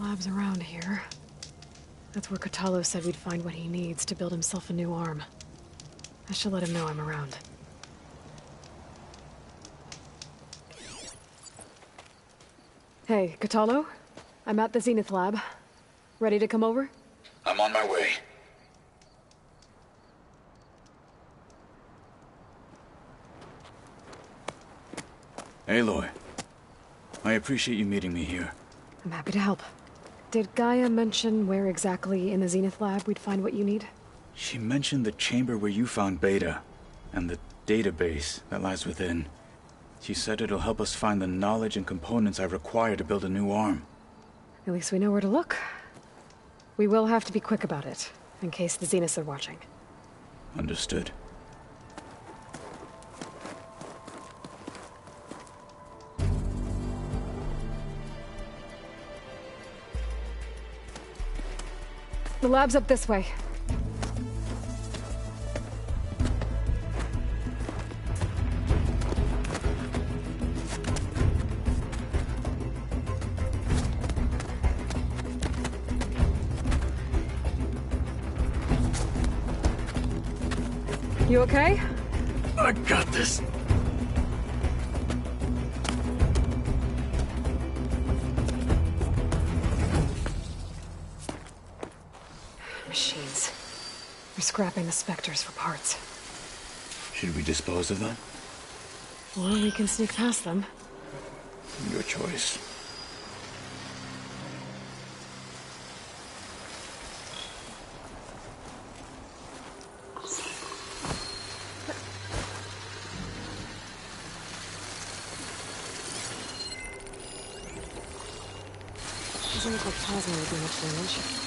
labs around here. That's where Kotalo said we'd find what he needs to build himself a new arm. I should let him know I'm around. Hey, Kotalo? I'm at the Zenith lab. Ready to come over? I'm on my way. Aloy, I appreciate you meeting me here. I'm happy to help. Did Gaia mention where exactly in the Zenith lab we'd find what you need? She mentioned the chamber where you found Beta, and the database that lies within. She said it'll help us find the knowledge and components I require to build a new arm. At least we know where to look. We will have to be quick about it, in case the Zeniths are watching. Understood. The lab's up this way. You okay? I got this. Machines. They're scrapping the Spectres for parts. Should we dispose of them? Or we can sneak past them. Your choice. Doesn't look like plasma would do much damage.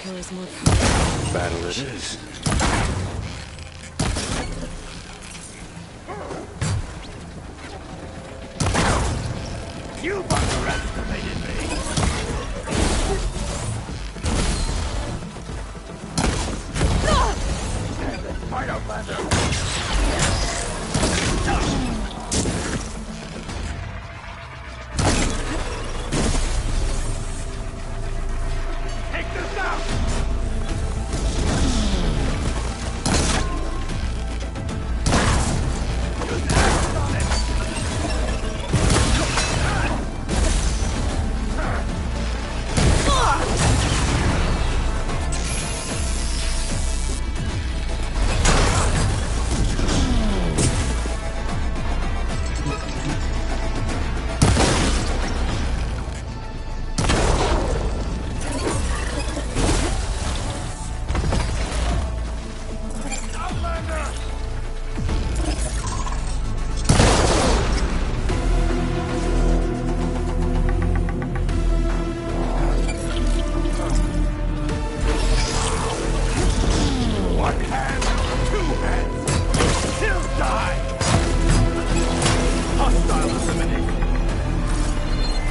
Carries more power. Battle it is. You underestimated me. Fight out, Lander.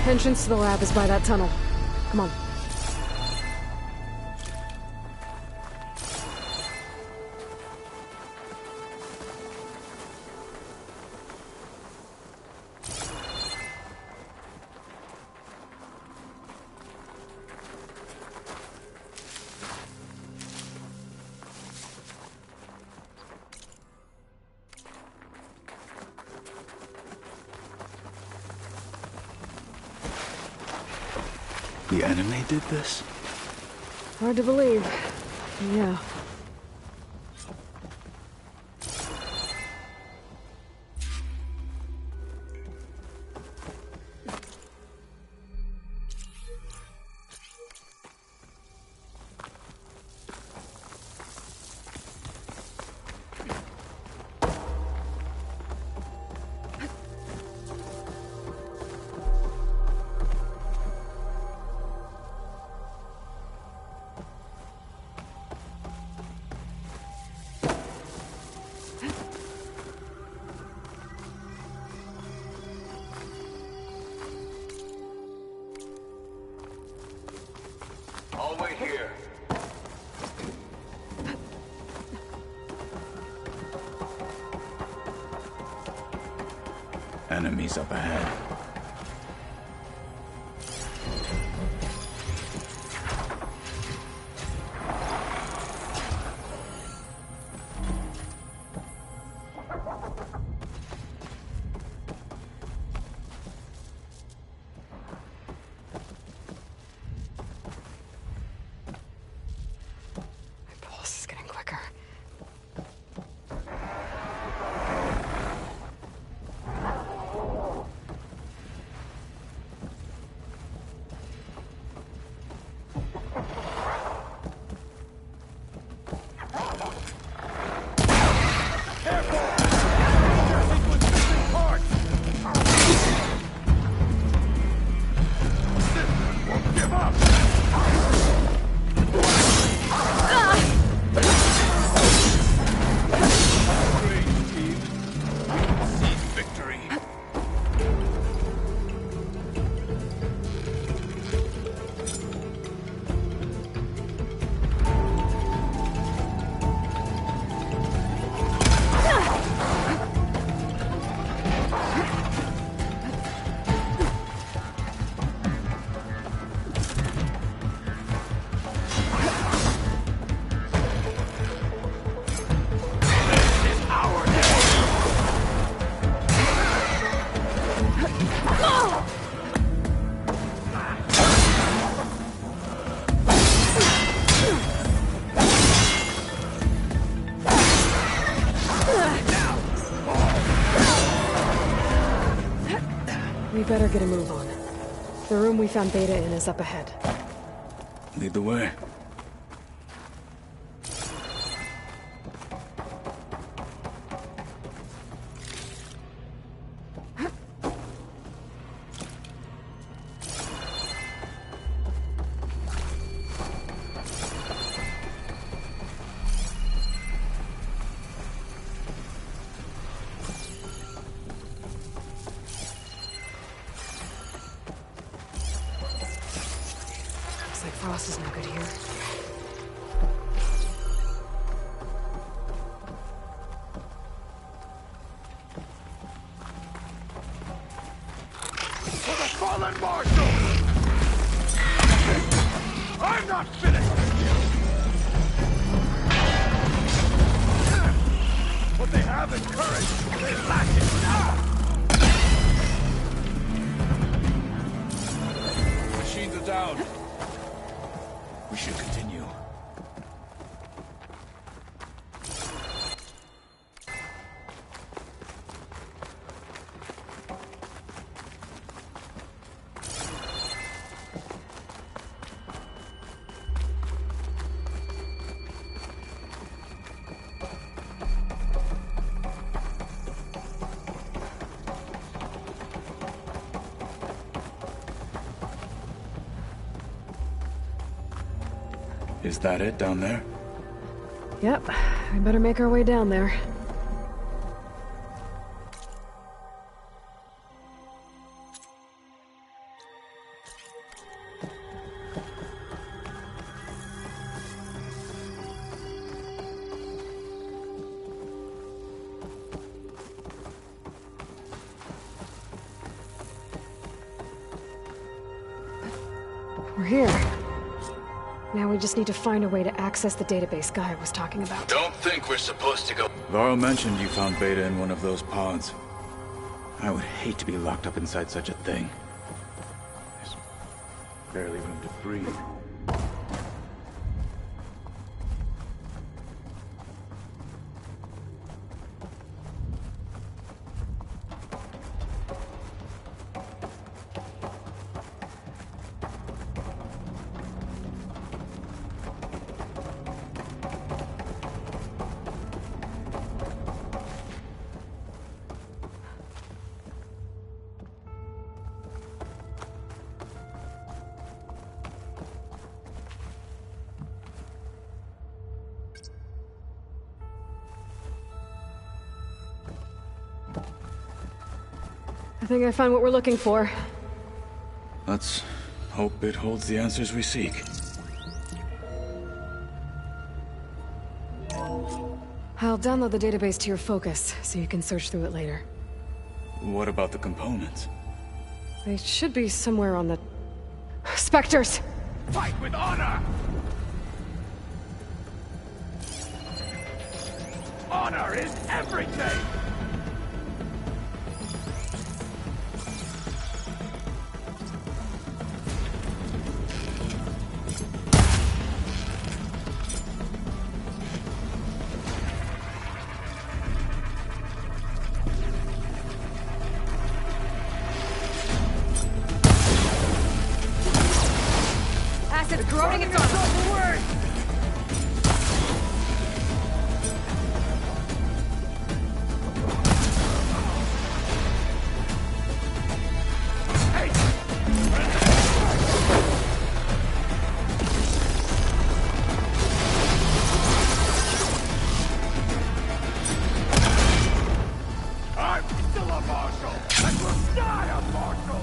Entrance to the lab is by that tunnel. Come on. The enemy did this? Hard to believe. Yeah. I'll wait here. Enemies up ahead. My pulse is getting quicker. We better get a move on. The room we found Beta in is up ahead. Lead the way. Looks like Frost is no good here. For the fallen marshal! I'm not finished with you! What they have is courage, they lack it! Machines are down. We should continue. Is that it down there? Yep, we better make our way down there. here. Now we just need to find a way to access the database Guy was talking about. Don't think we're supposed to go. Varl mentioned you found Beta in one of those pods. I would hate to be locked up inside such a thing. There's barely room to breathe. I think I found what we're looking for. Let's hope it holds the answers we seek. I'll download the database to your Focus, so you can search through it later. What about the components? They should be somewhere on the... Spectres! Fight with honor! Honor is everything! Acid's corroding its armor! Away! I'm still a marshal, and will die a marshal!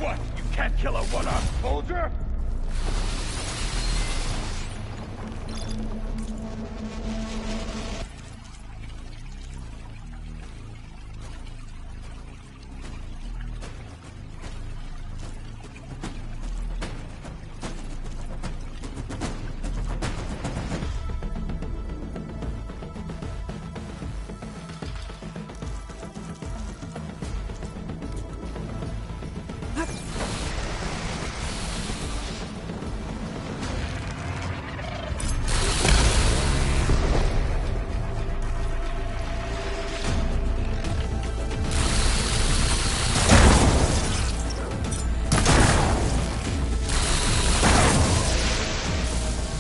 What? You can't kill a one-armed soldier?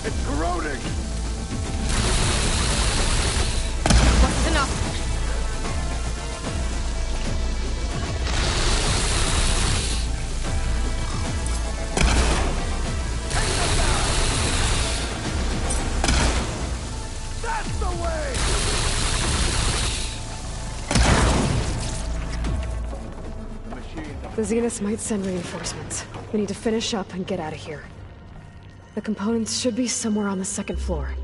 It's corroding! This is enough! That's the way! The machine... The Zeniths might send reinforcements. We need to finish up and get out of here. The components should be somewhere on the second floor.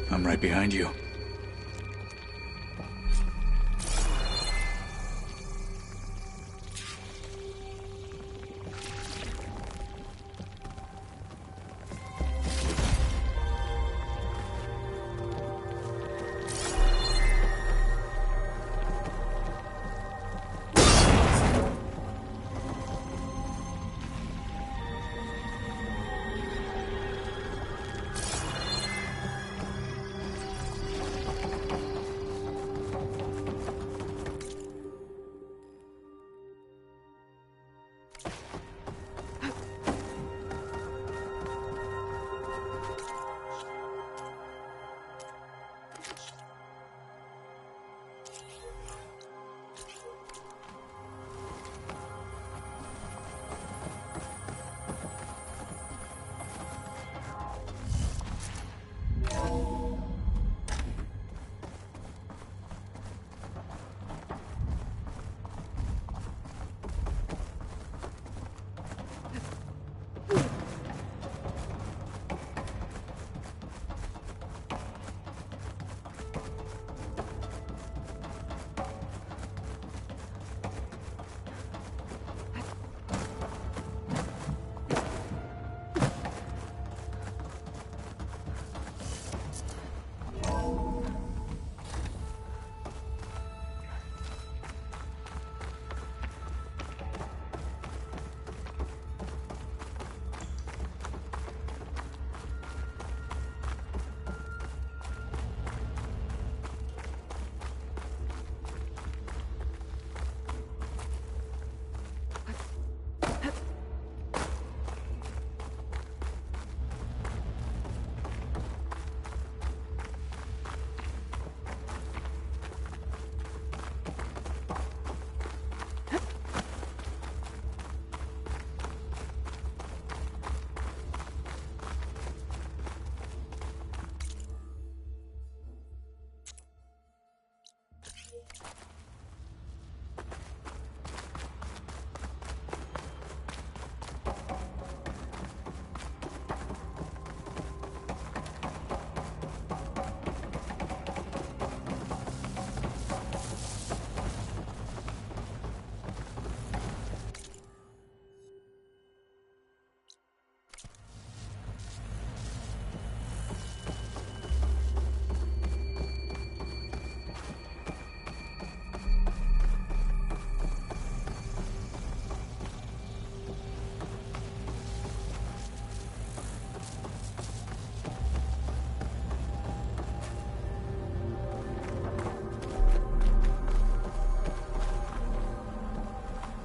I'm right behind you.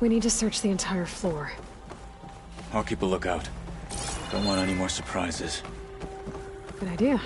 We need to search the entire floor. I'll keep a lookout. Don't want any more surprises. Good idea.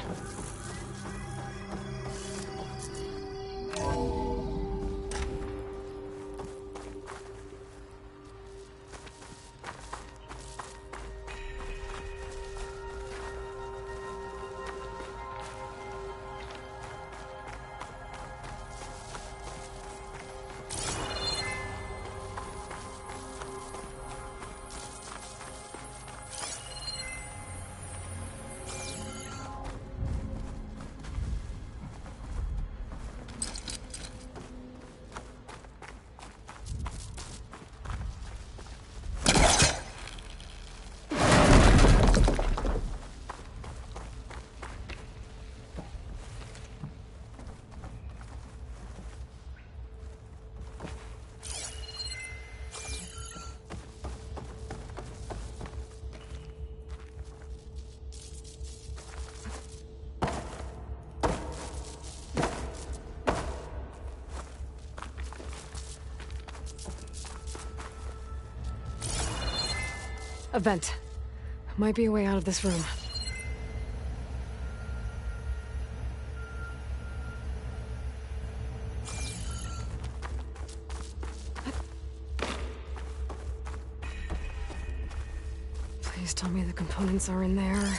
A vent. Might be a way out of this room. Please tell me the components are in there.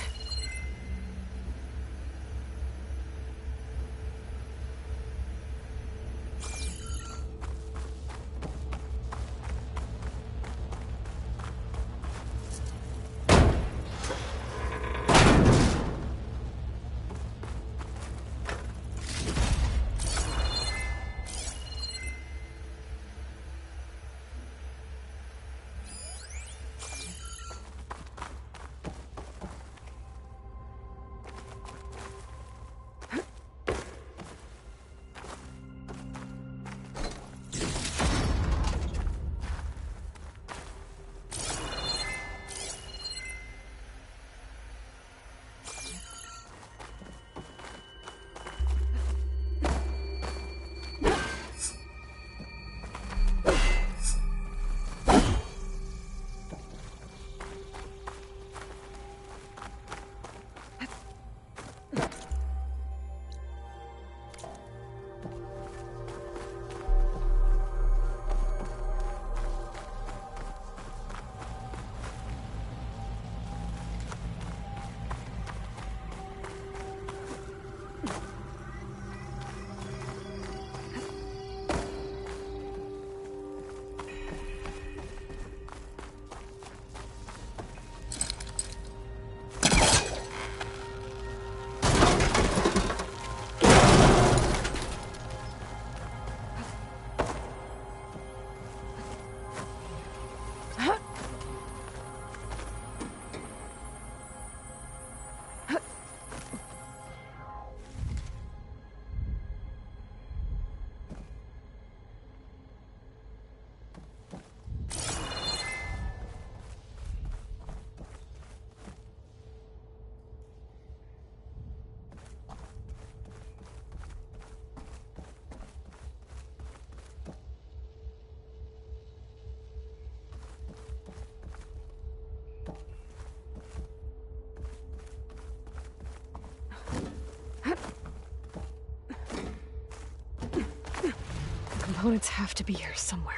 Components have to be here somewhere.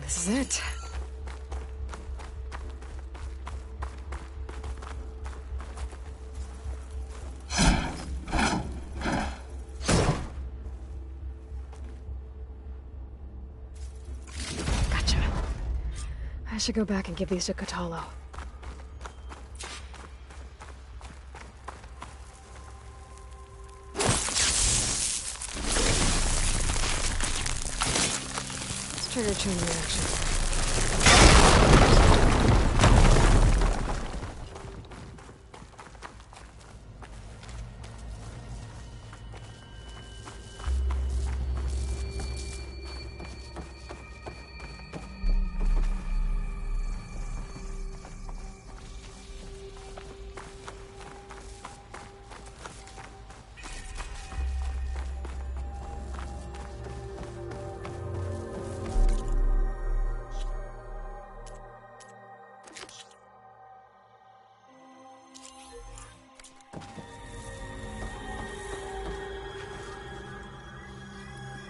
This is it. Gotcha. I should go back and give these to Katalo. Trigger chain reaction.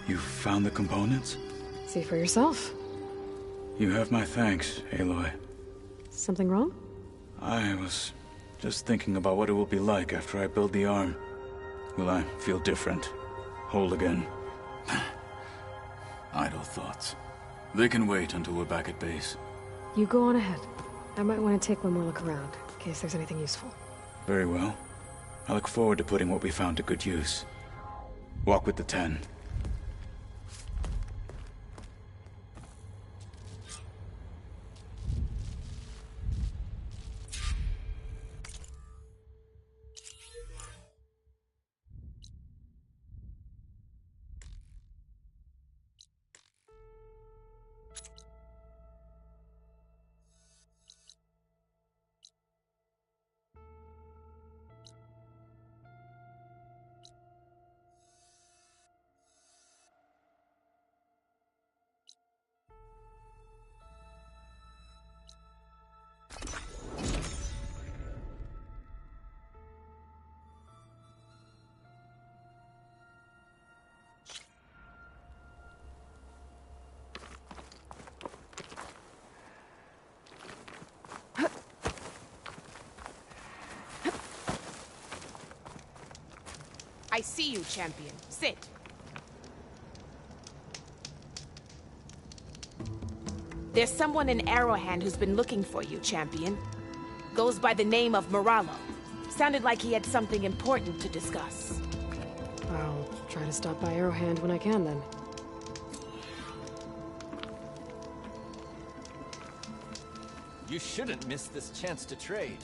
You found the components? See for yourself. You have my thanks, Aloy. Something wrong? I was just thinking about what it will be like after I build the arm. Will I feel different? Whole again? Idle thoughts. They can wait until we're back at base. You go on ahead. I might want to take one more look around, in case there's anything useful. Very well. I look forward to putting what we found to good use. Walk with the 10. I see you, champion. Sit. There's someone in Arrowhand who's been looking for you, champion. Goes by the name of Moralo. Sounded like he had something important to discuss. I'll try to stop by Arrowhand when I can, then. You shouldn't miss this chance to trade.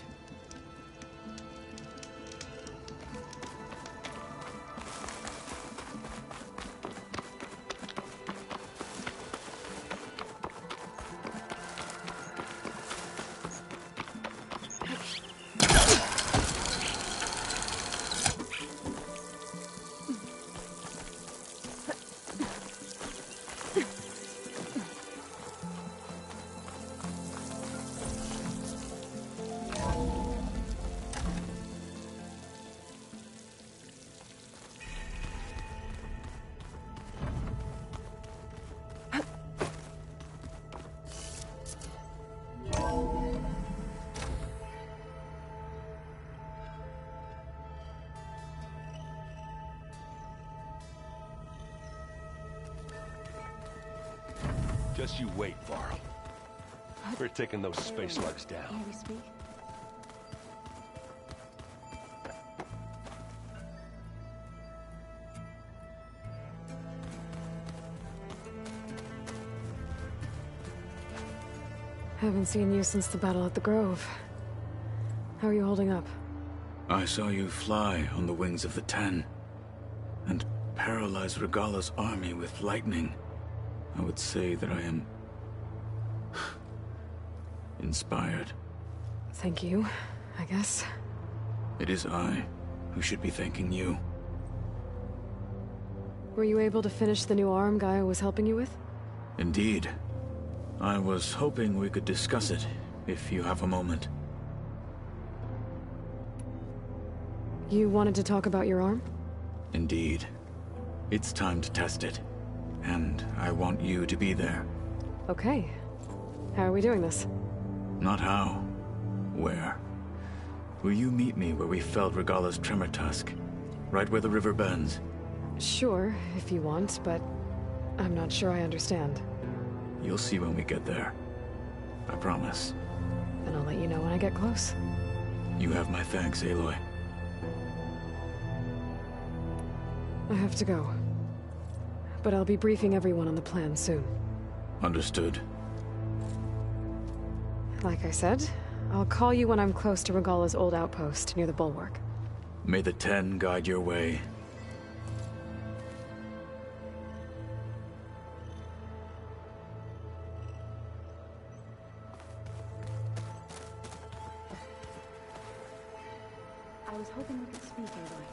Just you wait, Varl. We're taking those space slugs down. May we speak? Haven't seen you since the battle at the Grove. How are you holding up? I saw you fly on the wings of the 10, and paralyze Regala's army with lightning. I would say that I am inspired. Thank you, I guess. It is I who should be thanking you. Were you able to finish the new arm Gaia was helping you with? Indeed. I was hoping we could discuss it, if you have a moment. You wanted to talk about your arm? Indeed. It's time to test it. And I want you to be there. Okay. How are we doing this? Not how. Where. Will you meet me where we felled Regala's tremor tusk? Right where the river bends? Sure, if you want, but I'm not sure I understand. You'll see when we get there. I promise. Then I'll let you know when I get close. You have my thanks, Aloy. I have to go. But I'll be briefing everyone on the plan soon. Understood. Like I said, I'll call you when I'm close to Regala's old outpost near the bulwark. May the 10 guide your way. I was hoping we could speak, Aloy.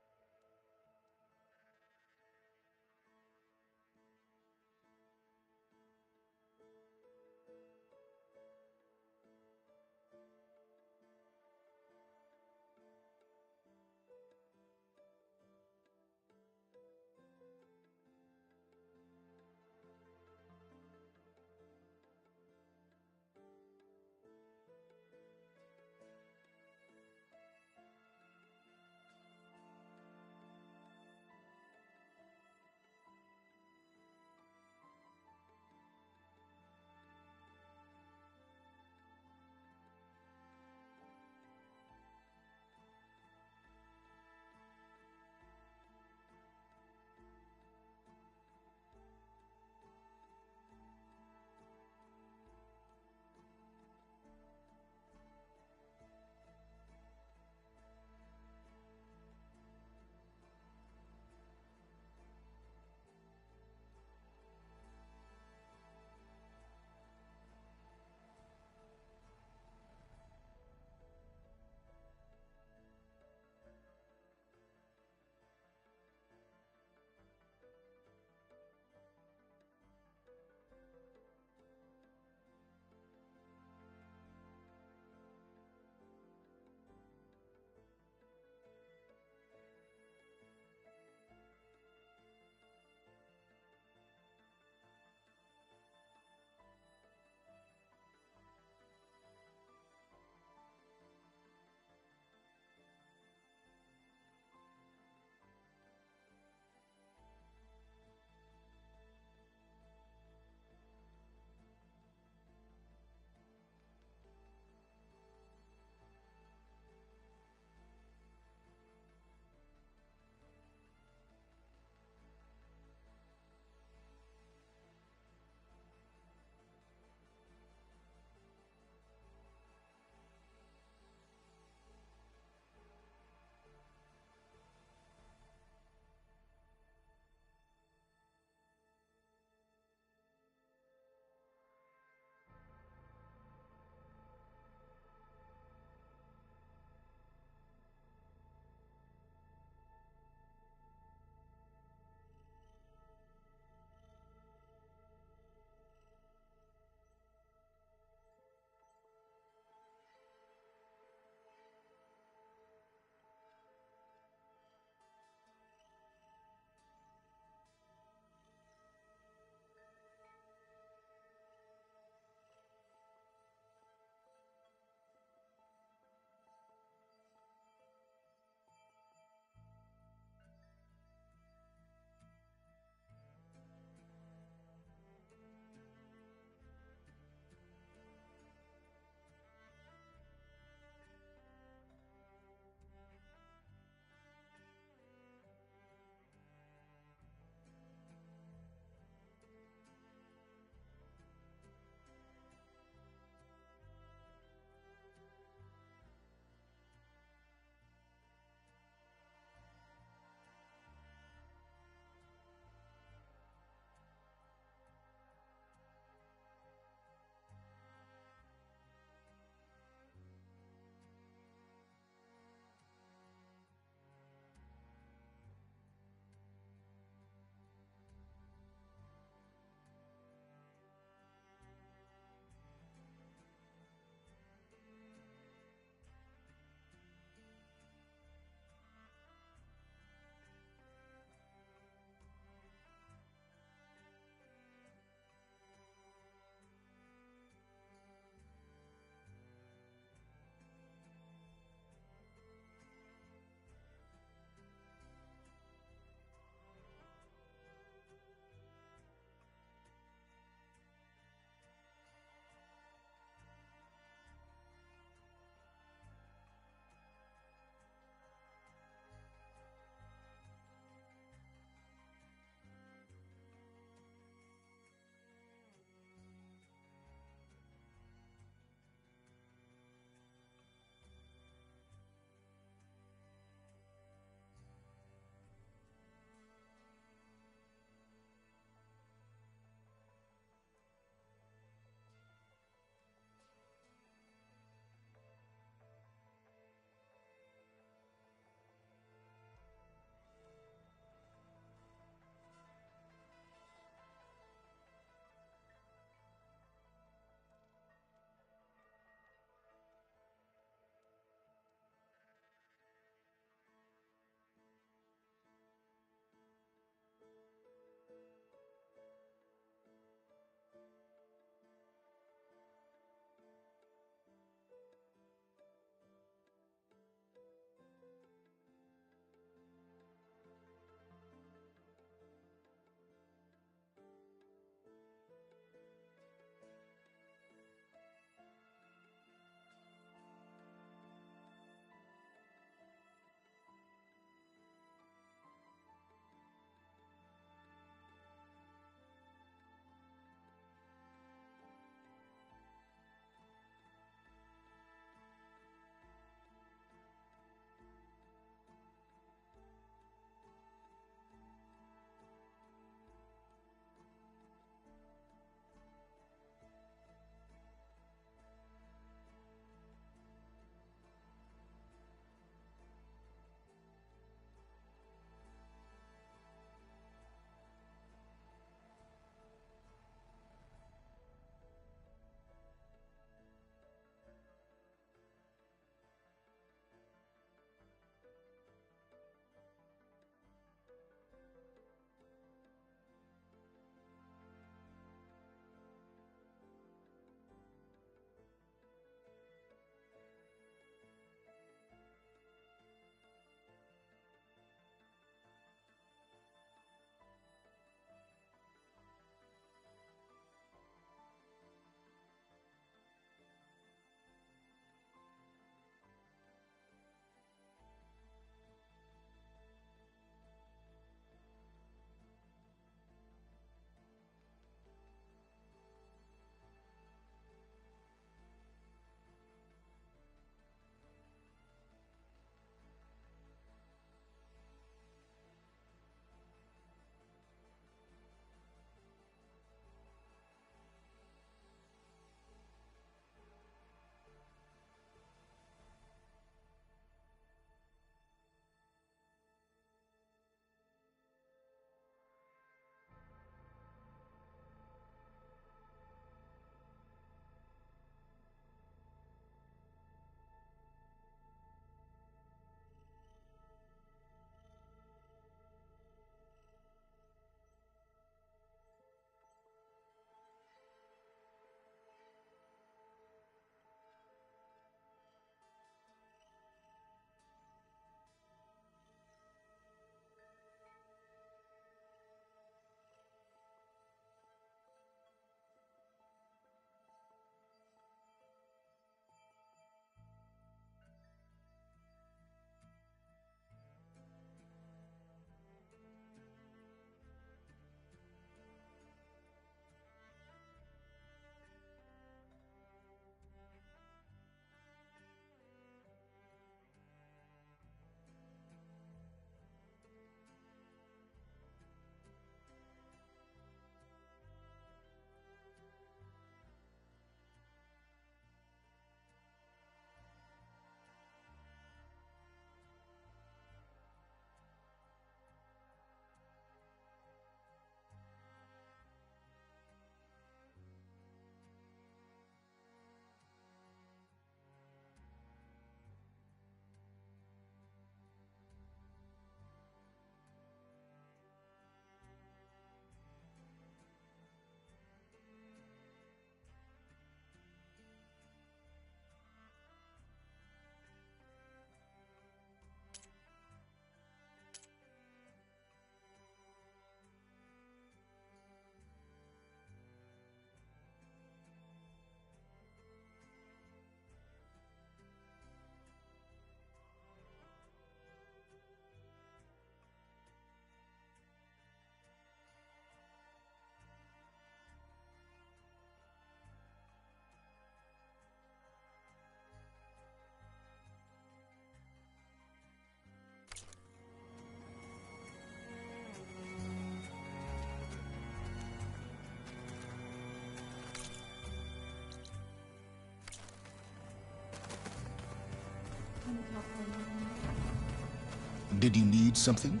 Did you need something?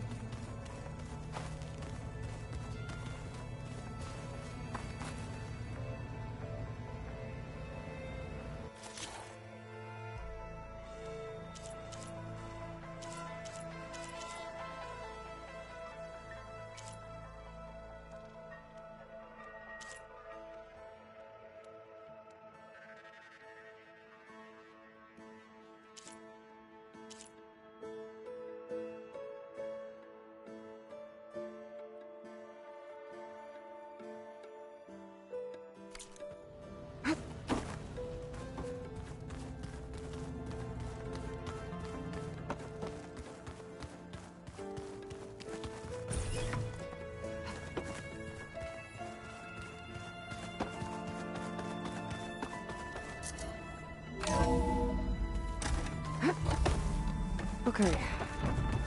Okay.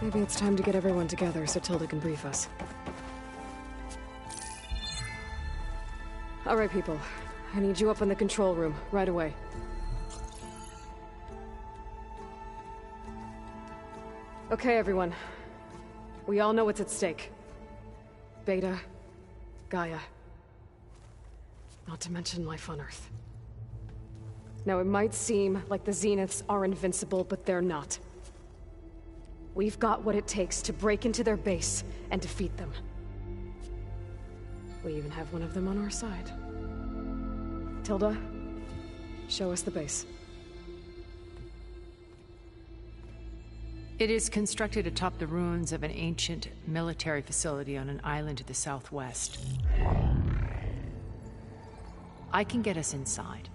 Maybe it's time to get everyone together so Tilda can brief us. All right, people. I need you up in the control room, right away. Okay, everyone. We all know what's at stake. Beta, Gaia. Not to mention life on Earth. Now, it might seem like the Zeniths are invincible, but they're not. We've got what it takes to break into their base and defeat them. We even have one of them on our side. Tilda, show us the base. It is constructed atop the ruins of an ancient military facility on an island to the southwest. I can get us inside.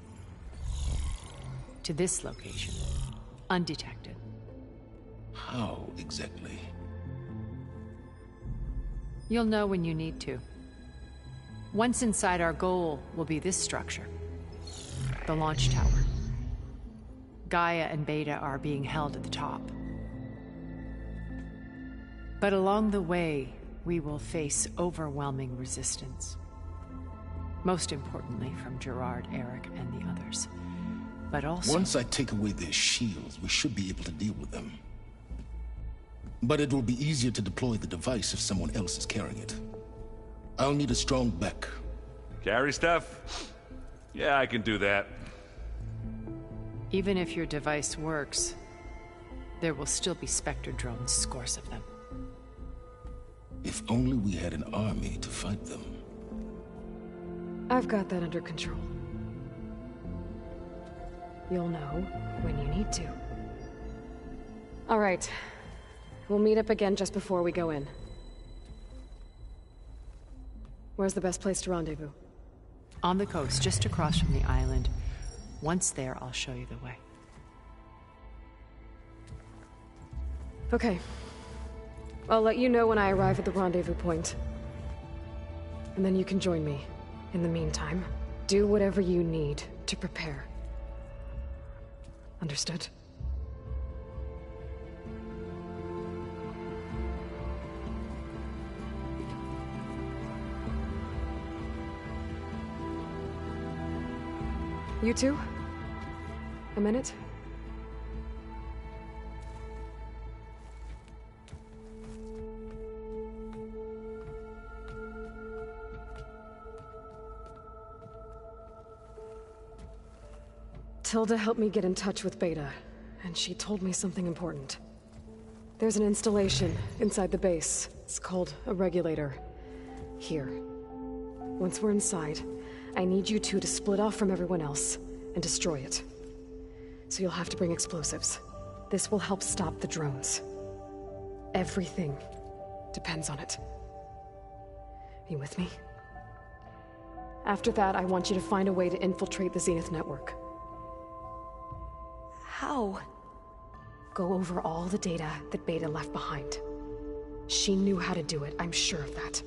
To this location, undetected. How exactly? You'll know when you need to. Once inside, our goal will be this structure. The launch tower. Gaia and Beta are being held at the top. But along the way, we will face overwhelming resistance. Most importantly, from Gerard, Eric, and the others. But also... Once I take away their shields, we should be able to deal with them. But it will be easier to deploy the device if someone else is carrying it. I'll need a strong back. Carry stuff? Yeah, I can do that. Even if your device works, there will still be Spectre drones, scores of them. If only we had an army to fight them. I've got that under control. You'll know when you need to. All right. We'll meet up again just before we go in. Where's the best place to rendezvous? On the coast, just across from the island. Once there, I'll show you the way. Okay. I'll let you know when I arrive at the rendezvous point. And then you can join me. In the meantime, do whatever you need to prepare. Understood? You two? A minute? Tilda helped me get in touch with Beta, and she told me something important. There's an installation inside the base. It's called a regulator. Here. Once we're inside, I need you two to split off from everyone else and destroy it. So you'll have to bring explosives. This will help stop the drones. Everything depends on it. Are you with me? After that, I want you to find a way to infiltrate the Zenith network. How? Go over all the data that Beta left behind. She knew how to do it, I'm sure of that.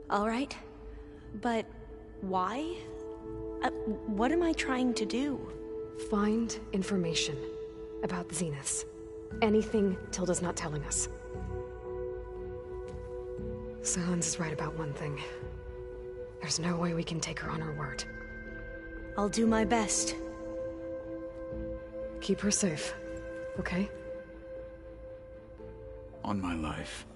All right. But why? What am I trying to do? Find information about the Zeniths. Anything Tilda's not telling us. Silence is right about one thing. There's no way we can take her on her word. I'll do my best. Keep her safe. okay? On my life.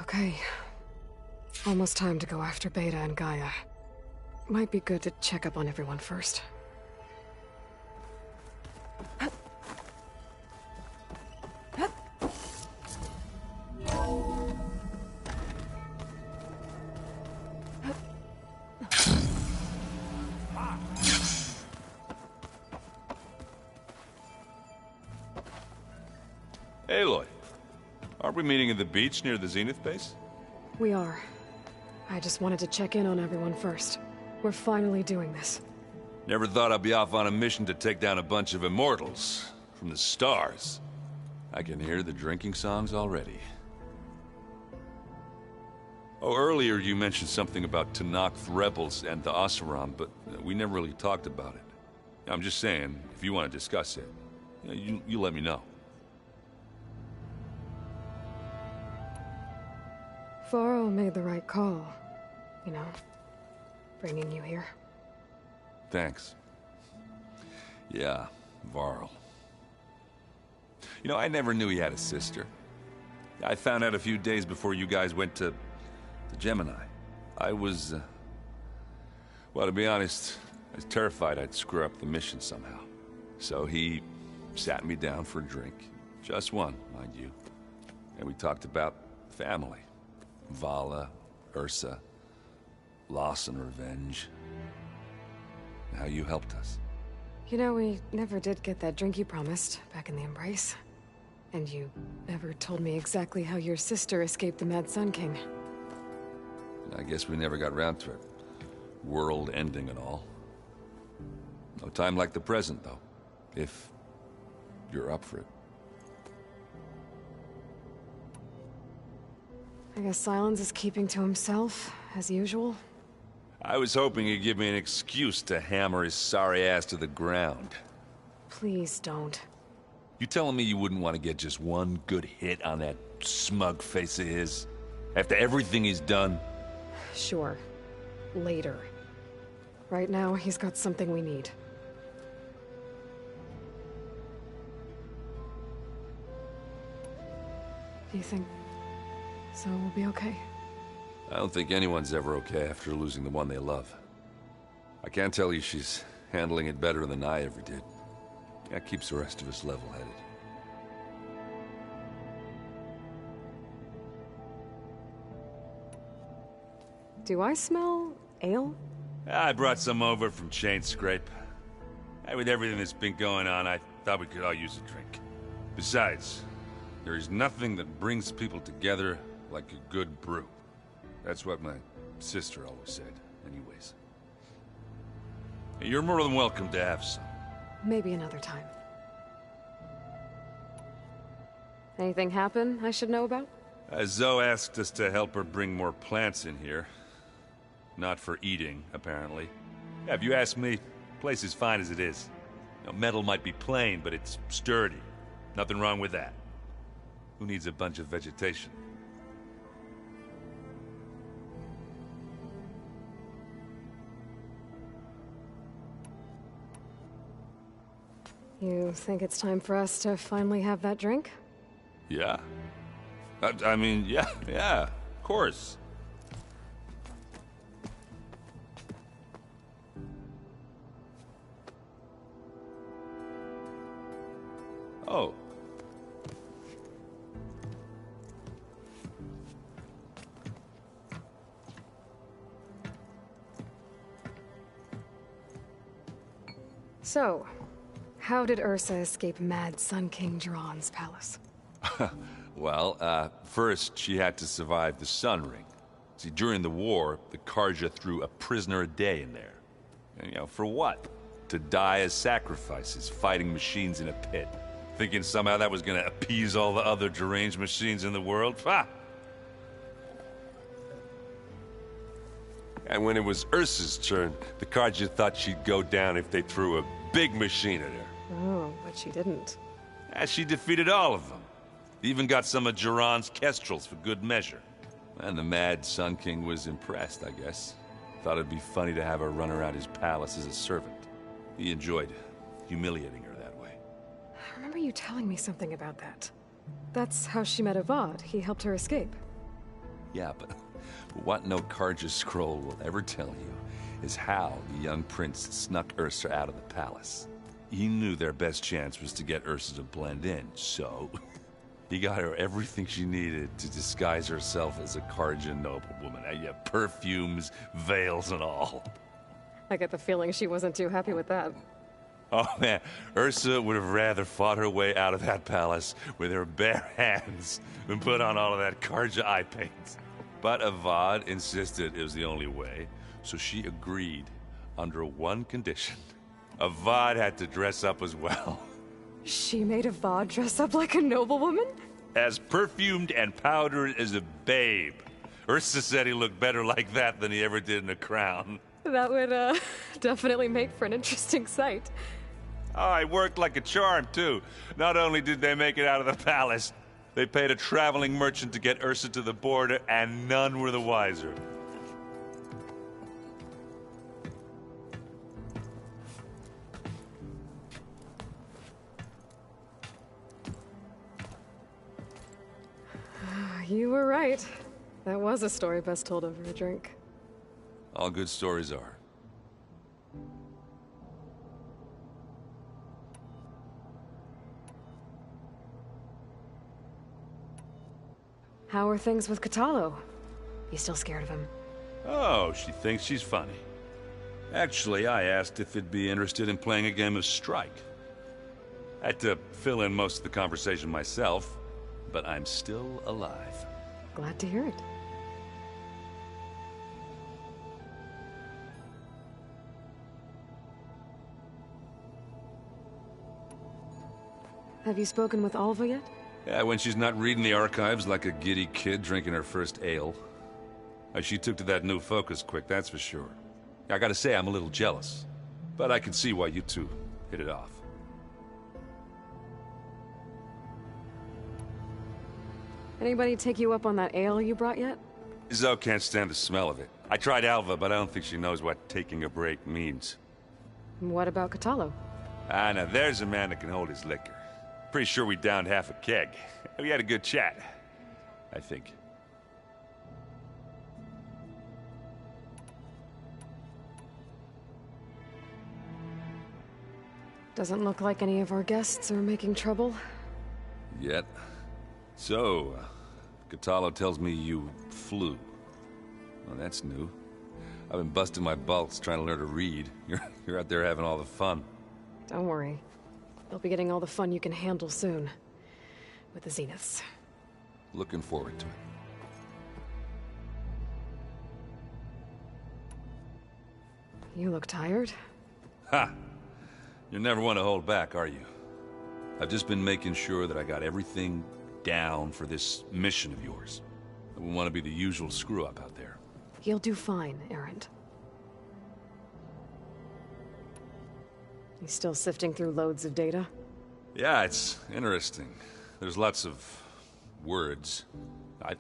Okay. Almost time to go after Beta and Gaia. Might be good to check up on everyone first. Aloy, aren't we meeting at the beach near the Zenith base? We are. I just wanted to check in on everyone first. We're finally doing this. Never thought I'd be off on a mission to take down a bunch of immortals from the stars. I can hear the drinking songs already. Oh, earlier you mentioned something about Tenakth rebels and the Oseram, but we never really talked about it. I'm just saying, if you want to discuss it, you let me know. Varro made the right call. You know, bringing you here. Thanks. Yeah, Varl. You know, I never knew he had a sister. I found out a few days before you guys went to Gemini. I was, well, to be honest, I was terrified I'd screw up the mission somehow. So he sat me down for a drink. Just one, mind you. And we talked about family. Vala, Ursa, loss and revenge. How you helped us. You know, we never did get that drink you promised back in the Embrace. And you never told me exactly how your sister escaped the Mad Sun King. I guess we never got around to it. World ending and all. No time like the present, though. If you're up for it. I guess Silence is keeping to himself, as usual. I was hoping he'd give me an excuse to hammer his sorry ass to the ground. Please don't. You telling me you wouldn't want to get just one good hit on that smug face of his? After everything he's done? Sure. Later. Right now, he's got something we need. Do you think so we'll be okay? I don't think anyone's ever okay after losing the one they love. I can't tell you she's handling it better than I ever did. That keeps the rest of us level-headed. Do I smell ale? I brought some over from Chain Scrape. With everything that's been going on, I thought we could all use a drink. Besides, there is nothing that brings people together like a good brew. That's what my sister always said, anyways. You're more than welcome to have some. Maybe another time. Anything happen I should know about? Zoe asked us to help her bring more plants in here. Not for eating, apparently. Yeah, if you ask me, the place is fine as it is. You know, metal might be plain, but it's sturdy. Nothing wrong with that. Who needs a bunch of vegetation? You think it's time for us to finally have that drink? Yeah. I mean, yeah, of course. Oh. So, how did Ursa escape Mad Sun King Jiran's palace? Well, first she had to survive the Sun Ring. See, during the war, the Karja threw a prisoner a day in there. And, you know, for what? To die as sacrifices, fighting machines in a pit. Thinking somehow that was gonna appease all the other deranged machines in the world? Ha! And when it was Ursa's turn, the Karja thought she'd go down if they threw a big machine at her. Oh, but she didn't. And she defeated all of them. Even got some of Jiran's kestrels for good measure. And the mad Sun King was impressed, I guess. Thought it'd be funny to have her run around his palace as a servant. He enjoyed humiliating her that way. I remember you telling me something about that. That's how she met Avad. He helped her escape. Yeah, but what no Karja scroll will ever tell you is how the young prince snuck Ursa out of the palace. He knew their best chance was to get Ursa to blend in, so he got her everything she needed to disguise herself as a Karja noblewoman. Yeah, perfumes, veils, and all. I get the feeling she wasn't too happy with that. Oh man, Ursa would have rather fought her way out of that palace with her bare hands than put on all of that Karja eye paint. But Avad insisted it was the only way, so she agreed under one condition. Avad had to dress up as well. She made Avad dress up like a noblewoman? As perfumed and powdered as a babe. Ursa said he looked better like that than he ever did in a crown. That would, definitely make for an interesting sight. Oh, it worked like a charm, too. Not only did they make it out of the palace, they paid a traveling merchant to get Ursa to the border, and none were the wiser. You were right. That was a story best told over a drink. All good stories are. How are things with Katalo? You still scared of him? Oh, she thinks she's funny. Actually, I asked if they'd be interested in playing a game of Strike. I had to fill in most of the conversation myself, but I'm still alive. Glad to hear it. Have you spoken with Alva yet? Yeah, when she's not reading the archives like a giddy kid drinking her first ale. She took to that new focus quick, that's for sure. I gotta say, I'm a little jealous. But I can see why you two hit it off. Anybody take you up on that ale you brought yet? Zoe can't stand the smell of it. I tried Alva, but I don't think she knows what taking a break means. What about Katalo? Ah, now there's a man that can hold his liquor. Pretty sure we downed half a keg. We had a good chat, I think. Doesn't look like any of our guests are making trouble. Yet. So, Katalo tells me you flew. Well, that's new. I've been busting my balls trying to learn to read. You're out there having all the fun. Don't worry. You'll be getting all the fun you can handle soon. With the Zeniths. Looking forward to it. You look tired. Ha! You never want to hold back, are you? I've just been making sure that I got everything down for this mission of yours. I wouldn't want to be the usual screw-up out there. You'll do fine, Errant. You still sifting through loads of data? Yeah, it's interesting. There's lots of words.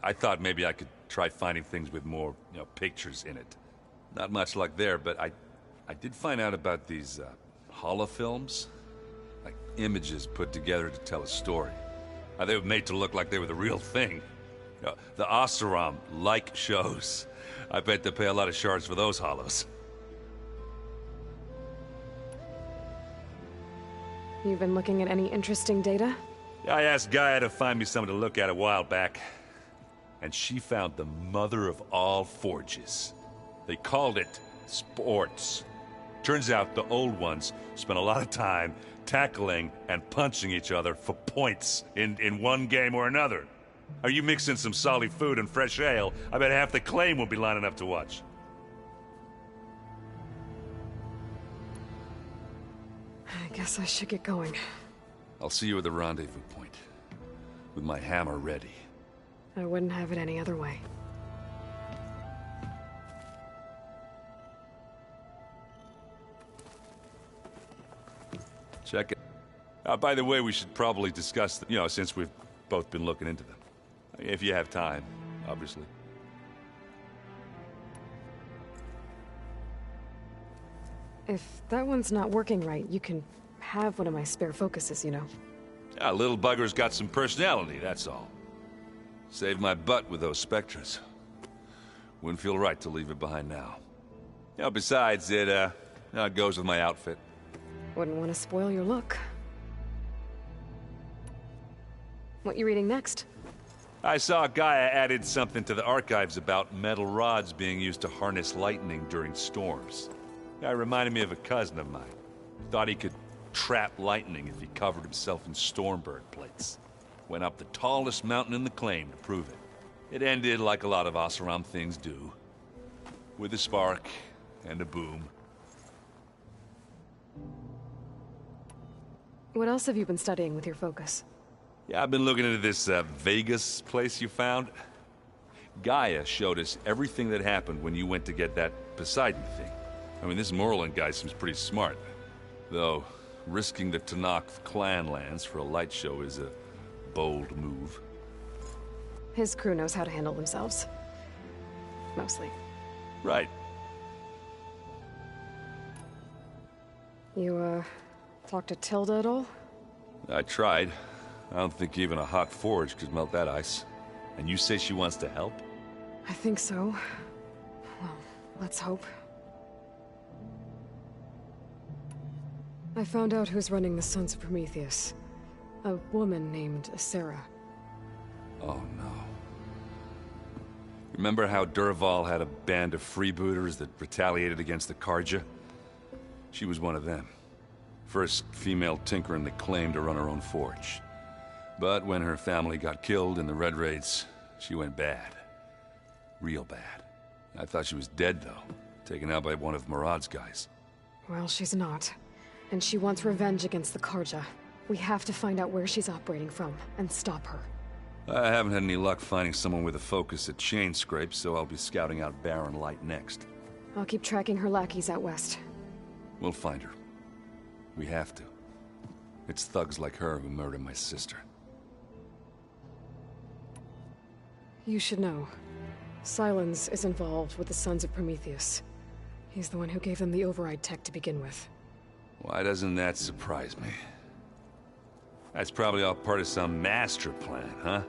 I thought maybe I could try finding things with more, pictures in it. Not much luck there, but I did find out about these holofilms. Like images put together to tell a story. They were made to look like they were the real thing. The Oseram like shows. I bet they pay a lot of shards for those hollows. You've been looking at any interesting data? Yeah, I asked Gaia to find me something to look at a while back. And she found the mother of all forges. They called it sports. Turns out the old ones spent a lot of time tackling and punching each other for points in one game or another. Are you mixing some solid food and fresh ale? I bet half the claim will be lining up to watch. I guess I should get going. I'll see you at the rendezvous point. With my hammer ready. I wouldn't have it any other way. Check it. By the way, we should probably discuss, since we've both been looking into them. If you have time, obviously. If that one's not working right, you can have one of my spare focuses, you know. Yeah, little bugger's got some personality, that's all. Saved my butt with those Spectres. Wouldn't feel right to leave it behind now. You know, besides, it goes with my outfit. Wouldn't want to spoil your look. What you reading next? I saw Gaia added something to the archives about metal rods being used to harness lightning during storms. Guy reminded me of a cousin of mine. Thought he could trap lightning if he covered himself in Stormbird plates. Went up the tallest mountain in the claim to prove it. It ended like a lot of Oseram things do. With a spark and a boom. What else have you been studying with your focus? Yeah, I've been looking into this Vegas place you found. Gaia showed us everything that happened when you went to get that Poseidon thing. I mean, this Morland guy seems pretty smart. Though, risking the Tanakh clan lands for a light show is a bold move. His crew knows how to handle themselves. Mostly. Right. You, talked to Tilda at all? I tried. I don't think even a hot forge could melt that ice. And you say she wants to help? I think so. Well, let's hope. I found out who's running the Sons of Prometheus. A woman named Sarah. Oh no. Remember how Durval had a band of freebooters that retaliated against the Karja? She was one of them. First female tinker in the claim to run her own forge. But when her family got killed in the Red Raids, she went bad. Real bad. I thought she was dead, though. Taken out by one of Murad's guys. Well, she's not. And she wants revenge against the Karja. We have to find out where she's operating from, and stop her. I haven't had any luck finding someone with a focus at chain scrapes, so I'll be scouting out Barren Light next. I'll keep tracking her lackeys out west. We'll find her. We have to. It's thugs like her who murdered my sister. You should know. Silence is involved with the Sons of Prometheus. He's the one who gave them the override tech to begin with. Why doesn't that surprise me? That's probably all part of some master plan, huh?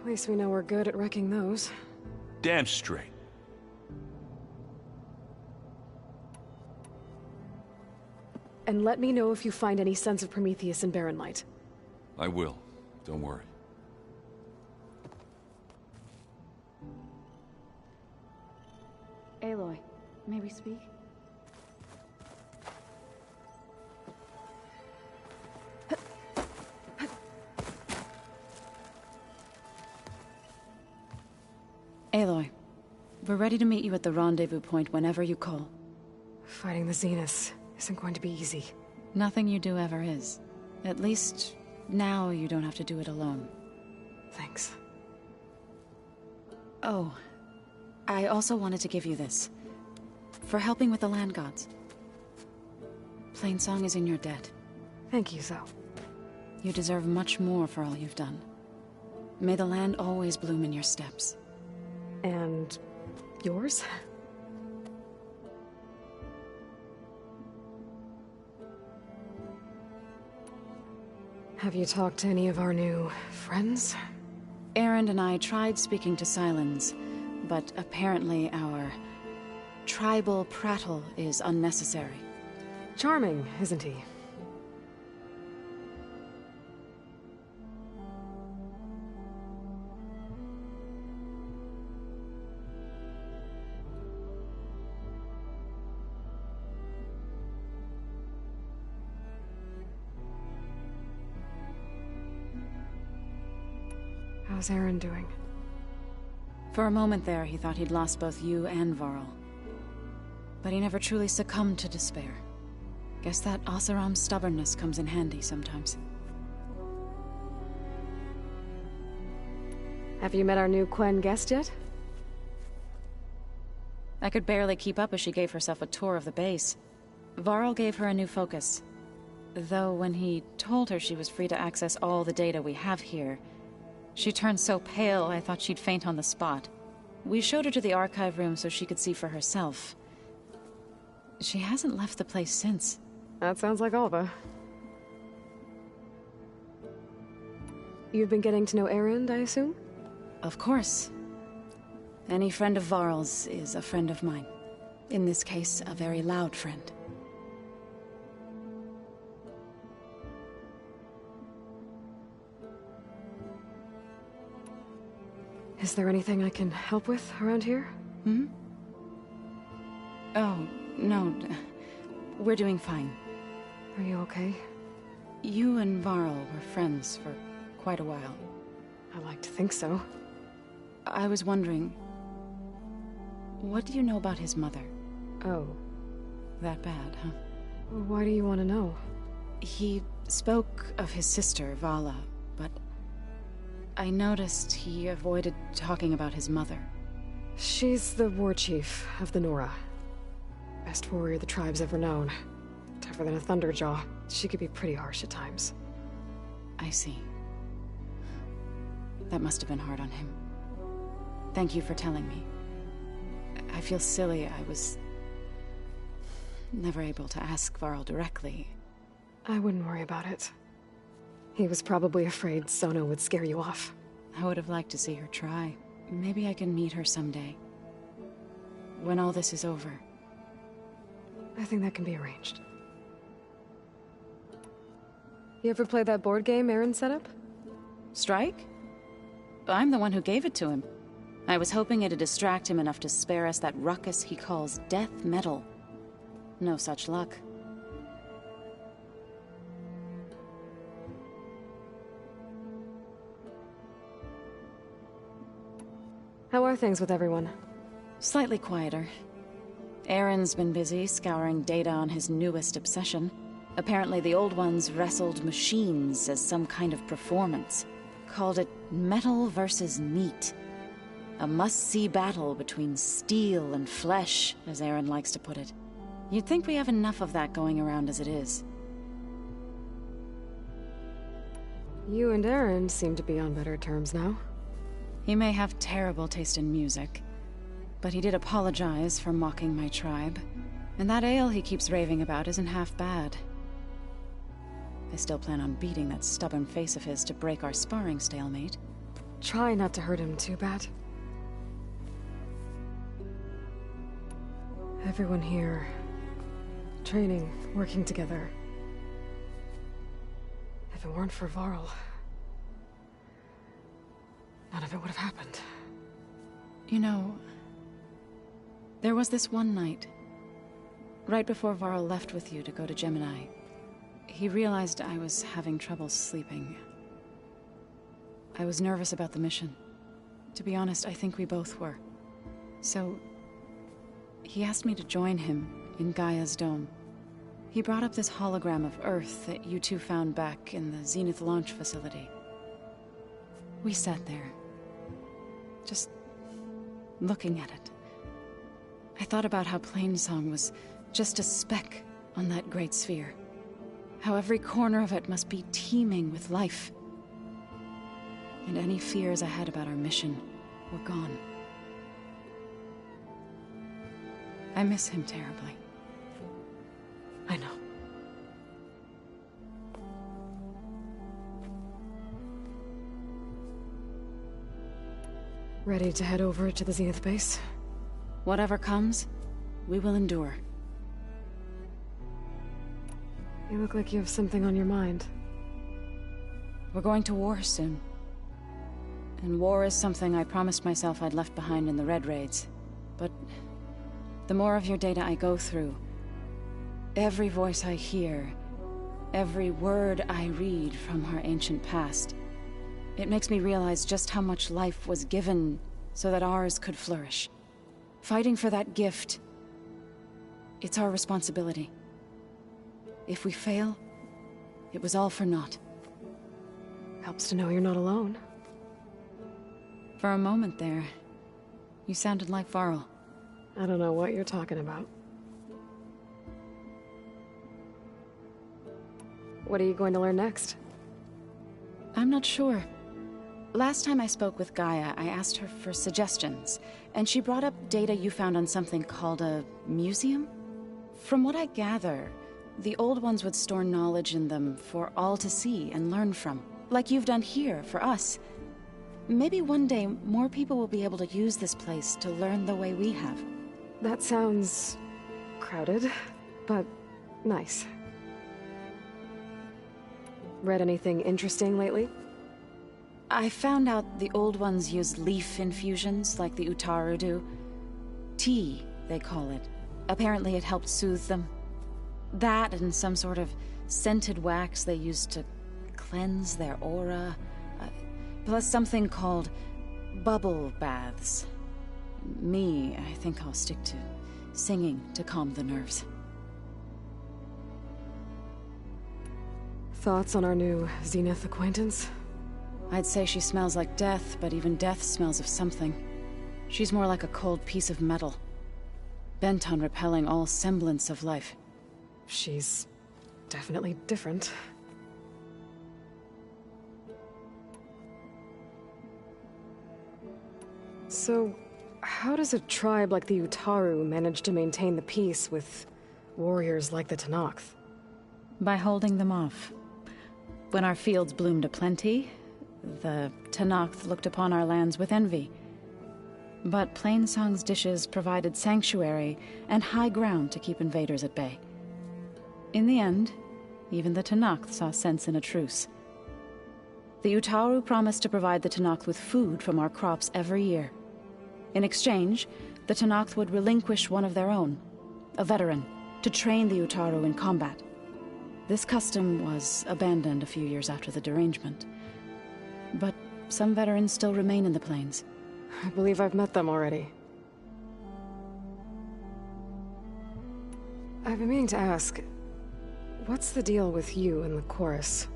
At least we know we're good at wrecking those. Damn straight. And let me know if you find any Sons of Prometheus in Barren Light. I will. Don't worry. Aloy, may we speak? Aloy, we're ready to meet you at the rendezvous point whenever you call. Fighting the Zeniths isn't going to be easy. Nothing you do ever is. At least, now you don't have to do it alone. Thanks. Oh, I also wanted to give you this. For helping with the land gods. Plainsong is in your debt. Thank you, Zoe. You deserve much more for all you've done. May the land always bloom in your steps. And yours? Have you talked to any of our new friends? Erend and I tried speaking to Silence, but apparently our tribal prattle is unnecessary. Charming, isn't he? How's Erend doing? For a moment there, he thought he'd lost both you and Varl. But he never truly succumbed to despair. Guess that Oseram's stubbornness comes in handy sometimes. Have you met our new Quen guest yet? I could barely keep up as she gave herself a tour of the base. Varl gave her a new focus. Though when he told her she was free to access all the data we have here, She turned so pale, I thought she'd faint on the spot. We showed her to the archive room so she could see for herself. She hasn't left the place since. That sounds like Alva. You've been getting to know Erend, I assume? Of course. Any friend of Varl's is a friend of mine. In this case, a very loud friend. Is there anything I can help with around here? Hmm? Oh, no. We're doing fine. Are you okay? You and Varl were friends for quite a while. I like to think so. I was wondering... what do you know about his mother? Oh. That bad, huh? Why do you want to know? He spoke of his sister, Vala, but... I noticed he avoided talking about his mother. She's the war chief of the Nora. Best warrior the tribe's ever known. Tougher than a Thunderjaw. She could be pretty harsh at times. I see. That must have been hard on him. Thank you for telling me. I feel silly. I was... never able to ask Varl directly. I wouldn't worry about it. He was probably afraid Sona would scare you off. I would have liked to see her try. Maybe I can meet her someday. When all this is over. I think that can be arranged. You ever play that board game Aaron set up? Strike? I'm the one who gave it to him. I was hoping it'd distract him enough to spare us that ruckus he calls death metal. No such luck. How are things with everyone? Slightly quieter. Aaron's been busy scouring data on his newest obsession. Apparently the old ones wrestled machines as some kind of performance. Called it metal versus meat. A must-see battle between steel and flesh, as Aaron likes to put it. You'd think we have enough of that going around as it is. You and Aaron seem to be on better terms now. He may have terrible taste in music, but he did apologize for mocking my tribe. And that ale he keeps raving about isn't half bad. I still plan on beating that stubborn face of his to break our sparring stalemate. Try not to hurt him too bad. Everyone here... training, working together. If it weren't for Varl... none of it would have happened. You know... there was this one night, right before Varl left with you to go to Gemini. He realized I was having trouble sleeping. I was nervous about the mission. To be honest, I think we both were. So... he asked me to join him in Gaia's dome. He brought up this hologram of Earth that you two found back in the Zenith launch facility. We sat there, just looking at it. I thought about how Plainsong was just a speck on that great sphere. How every corner of it must be teeming with life. And any fears I had about our mission were gone. I miss him terribly. I know. Ready to head over to the Zenith base? Whatever comes, we will endure. You look like you have something on your mind. We're going to war soon. And war is something I promised myself I'd left behind in the Red Raids. But the more of your data I go through, every voice I hear, every word I read from our ancient past, it makes me realize just how much life was given so that ours could flourish. Fighting for that gift, it's our responsibility. If we fail, it was all for naught. Helps to know you're not alone. For a moment there, you sounded like Varl. I don't know what you're talking about. What are you going to learn next? I'm not sure. Last time I spoke with Gaia, I asked her for suggestions, and she brought up data you found on something called a museum? From what I gather, the old ones would store knowledge in them for all to see and learn from, like you've done here for us. Maybe one day more people will be able to use this place to learn the way we have. That sounds crowded, but nice. Read anything interesting lately? I found out the old ones use leaf infusions like the Utaru do. Tea, they call it. Apparently it helped soothe them. That and some sort of scented wax they used to cleanse their aura. Plus something called bubble baths. I think I'll stick to singing to calm the nerves. Thoughts on our new Zenith acquaintance? I'd say she smells like death, but even death smells of something. She's more like a cold piece of metal, bent on repelling all semblance of life. She's definitely different. So, how does a tribe like the Utaru manage to maintain the peace with warriors like the Tenakth? By holding them off. When our fields bloomed aplenty, the Tenakth looked upon our lands with envy. But Plainsong's dishes provided sanctuary and high ground to keep invaders at bay. In the end, even the Tenakth saw sense in a truce. The Utaru promised to provide the Tenakth with food from our crops every year. In exchange, the Tenakth would relinquish one of their own, a veteran, to train the Utaru in combat. This custom was abandoned a few years after the derangement. But some veterans still remain in the plains. I believe I've met them already. I've been meaning to ask, what's the deal with you and the chorus?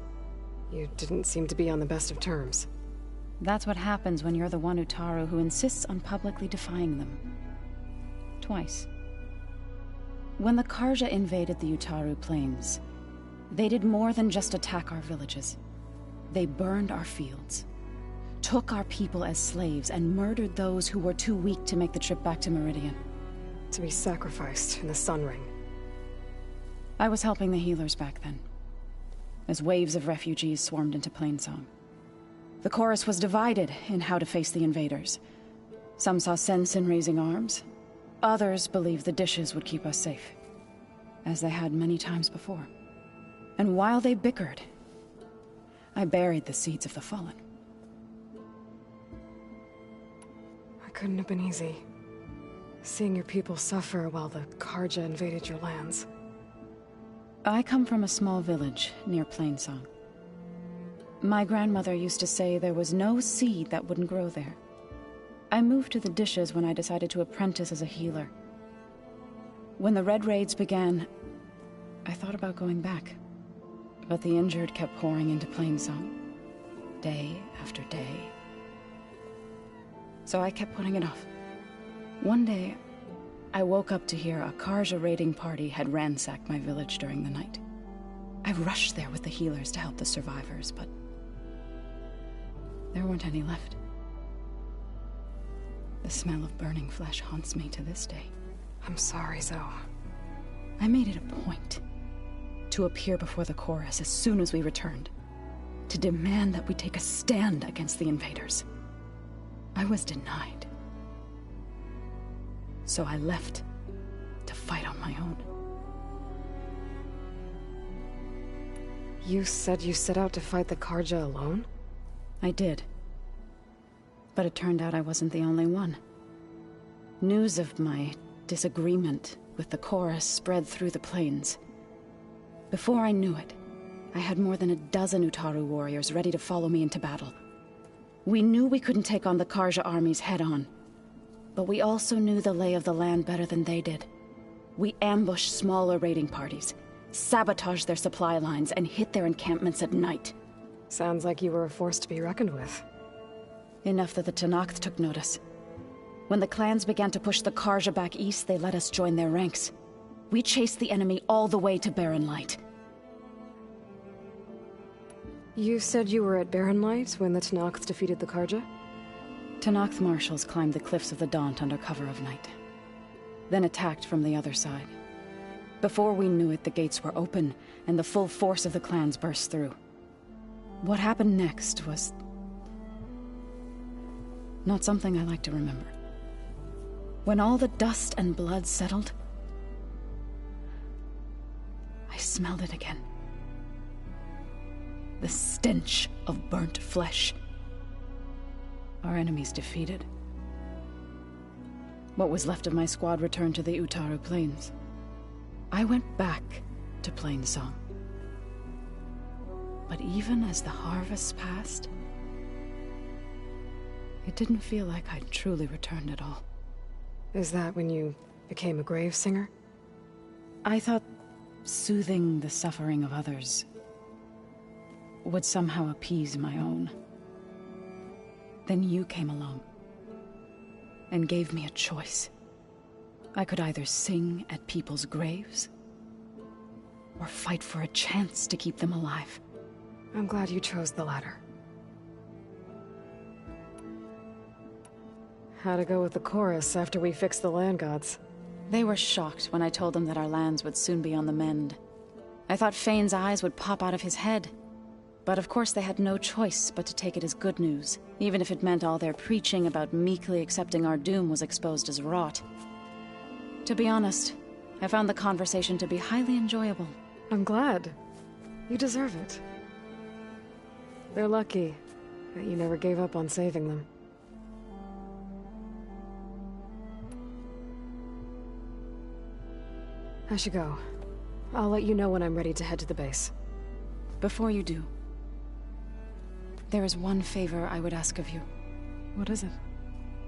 You didn't seem to be on the best of terms. That's what happens when you're the one Utaru who insists on publicly defying them. Twice. When the Karja invaded the Utaru plains, they did more than just attack our villages. They burned our fields, took our people as slaves, and murdered those who were too weak to make the trip back to Meridian. To be sacrificed in the Sun Ring. I was helping the healers back then, as waves of refugees swarmed into Plainsong. The chorus was divided in how to face the invaders. Some saw sense in raising arms. Others believed the dishes would keep us safe, as they had many times before. And while they bickered, I buried the seeds of the fallen. It couldn't have been easy. Seeing your people suffer while the Karja invaded your lands. I come from a small village near Plainsong. My grandmother used to say there was no seed that wouldn't grow there. I moved to the dishes when I decided to apprentice as a healer. When the Red Raids began, I thought about going back. But the injured kept pouring into Plainsong, day after day. So I kept putting it off. One day, I woke up to hear a Karja raiding party had ransacked my village during the night. I rushed there with the healers to help the survivors, but there weren't any left. The smell of burning flesh haunts me to this day. I'm sorry, Zoe. I made it a point to appear before the chorus as soon as we returned, to demand that we take a stand against the invaders. I was denied. So I left to fight on my own. You said you set out to fight the Karja alone? I did. But it turned out I wasn't the only one. News of my disagreement with the chorus spread through the plains. Before I knew it, I had more than a dozen Utaru warriors ready to follow me into battle. We knew we couldn't take on the Karja armies head-on, but we also knew the lay of the land better than they did. We ambushed smaller raiding parties, sabotaged their supply lines, and hit their encampments at night. Sounds like you were a force to be reckoned with. Enough that the Tenakth took notice. When the clans began to push the Karja back east, they let us join their ranks. We chased the enemy all the way to Barren Light. You said you were at Baronlight when the Tenakth defeated the Karja? Tenakth marshals climbed the cliffs of the Daunt under cover of night, then attacked from the other side. Before we knew it, the gates were open, and the full force of the clans burst through. What happened next was not something I like to remember. When all the dust and blood settled, I smelled it again. The stench of burnt flesh. Our enemies defeated. What was left of my squad returned to the Utaru Plains. I went back to Plainsong. But even as the harvest passed, it didn't feel like I'd truly returned at all. Is that when you became a grave singer? I thought soothing the suffering of others would somehow appease my own. Then you came along and gave me a choice. I could either sing at people's graves or fight for a chance to keep them alive. I'm glad you chose the latter. How'd it go with the chorus after we fixed the land gods? They were shocked when I told them that our lands would soon be on the mend. I thought Fane's eyes would pop out of his head. But of course they had no choice but to take it as good news, even if it meant all their preaching about meekly accepting our doom was exposed as rot. To be honest, I found the conversation to be highly enjoyable. I'm glad. You deserve it. They're lucky that you never gave up on saving them. I should go. I'll let you know when I'm ready to head to the base. Before you do, there is one favor I would ask of you. What is it?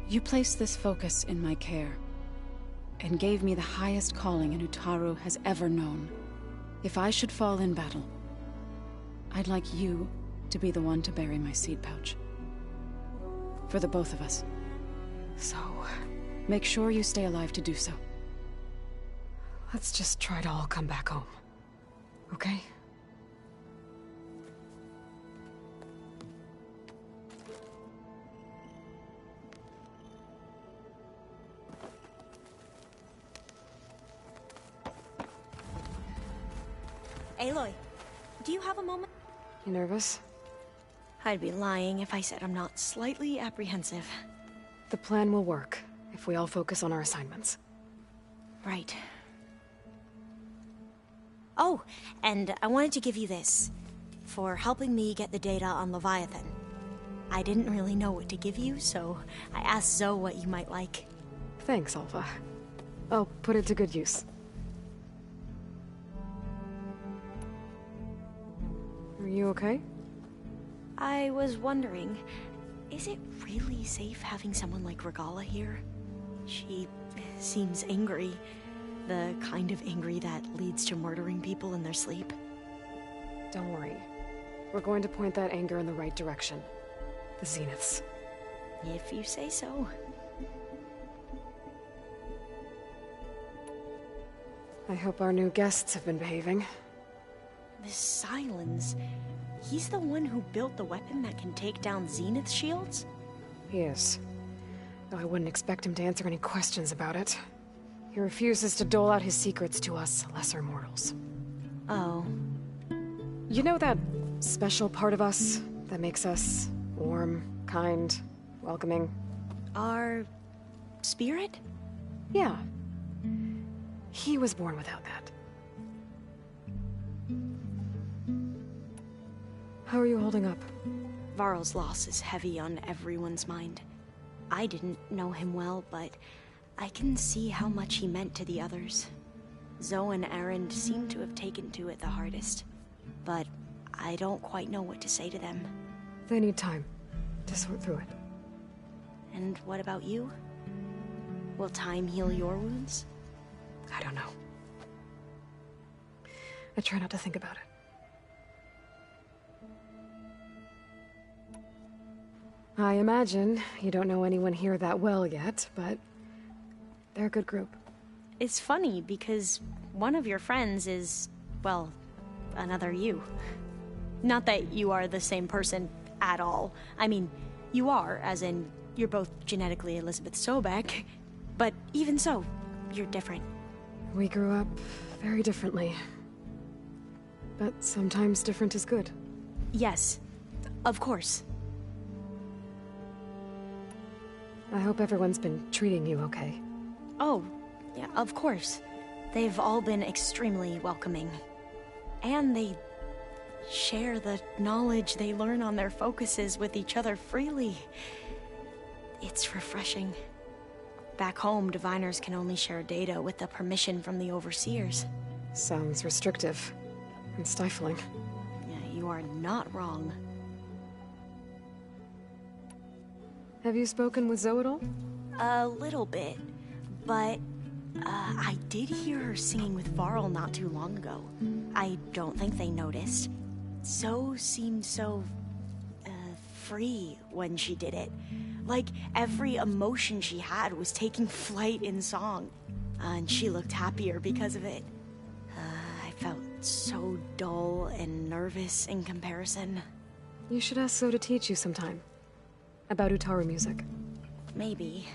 You placed this focus in my care, and gave me the highest calling an Utaru has ever known. If I should fall in battle, I'd like you to be the one to bury my seed pouch. For the both of us. So, make sure you stay alive to do so. let's just try to all come back home. Okay? Aloy, do you have a moment? You nervous? I'd be lying if I said I'm not slightly apprehensive. The plan will work, if we all focus on our assignments. Right. Oh, and I wanted to give you this, for helping me get the data on Leviathan. I didn't really know what to give you, so I asked Zoe what you might like. Thanks, Alpha. I'll put it to good use. Are you okay? I was wondering, is it really safe having someone like Regala here? She seems angry. The kind of angry that leads to murdering people in their sleep. Don't worry. We're going to point that anger in the right direction. The Zeniths. If you say so. I hope our new guests have been behaving. This Silence, he's the one who built the weapon that can take down Zenith shields? He is. Though I wouldn't expect him to answer any questions about it. He refuses to dole out his secrets to us lesser mortals. Oh. You know that special part of us that makes us warm, kind, welcoming? Our spirit? Yeah. He was born without that. How are you holding up? Varl's loss is heavy on everyone's mind. I didn't know him well, but I can see how much he meant to the others. Zoe and Aaron seem to have taken to it the hardest, but I don't quite know what to say to them. They need time to sort through it. And what about you? Will time heal your wounds? I don't know. I try not to think about it. I imagine you don't know anyone here that well yet, but they're a good group. It's funny because one of your friends is, well, another you. Not that you are the same person at all. I mean, you are, as in, you're both genetically Elizabeth Sobek, but even so, you're different. We grew up very differently. But sometimes different is good. Yes, of course. I hope everyone's been treating you okay. Oh, yeah, of course. They've all been extremely welcoming. And they share the knowledge they learn on their focuses with each other freely. It's refreshing. Back home, diviners can only share data with the permission from the overseers. Sounds restrictive and stifling. Yeah, you are not wrong. Have you spoken with Zoe at all? A little bit, but I did hear her singing with Varl not too long ago. I don't think they noticed. Zoe seemed so free when she did it. Like every emotion she had was taking flight in song. And she looked happier because of it. I felt so dull and nervous in comparison. You should ask Zoe to teach you sometime. About Utaru music. Maybe.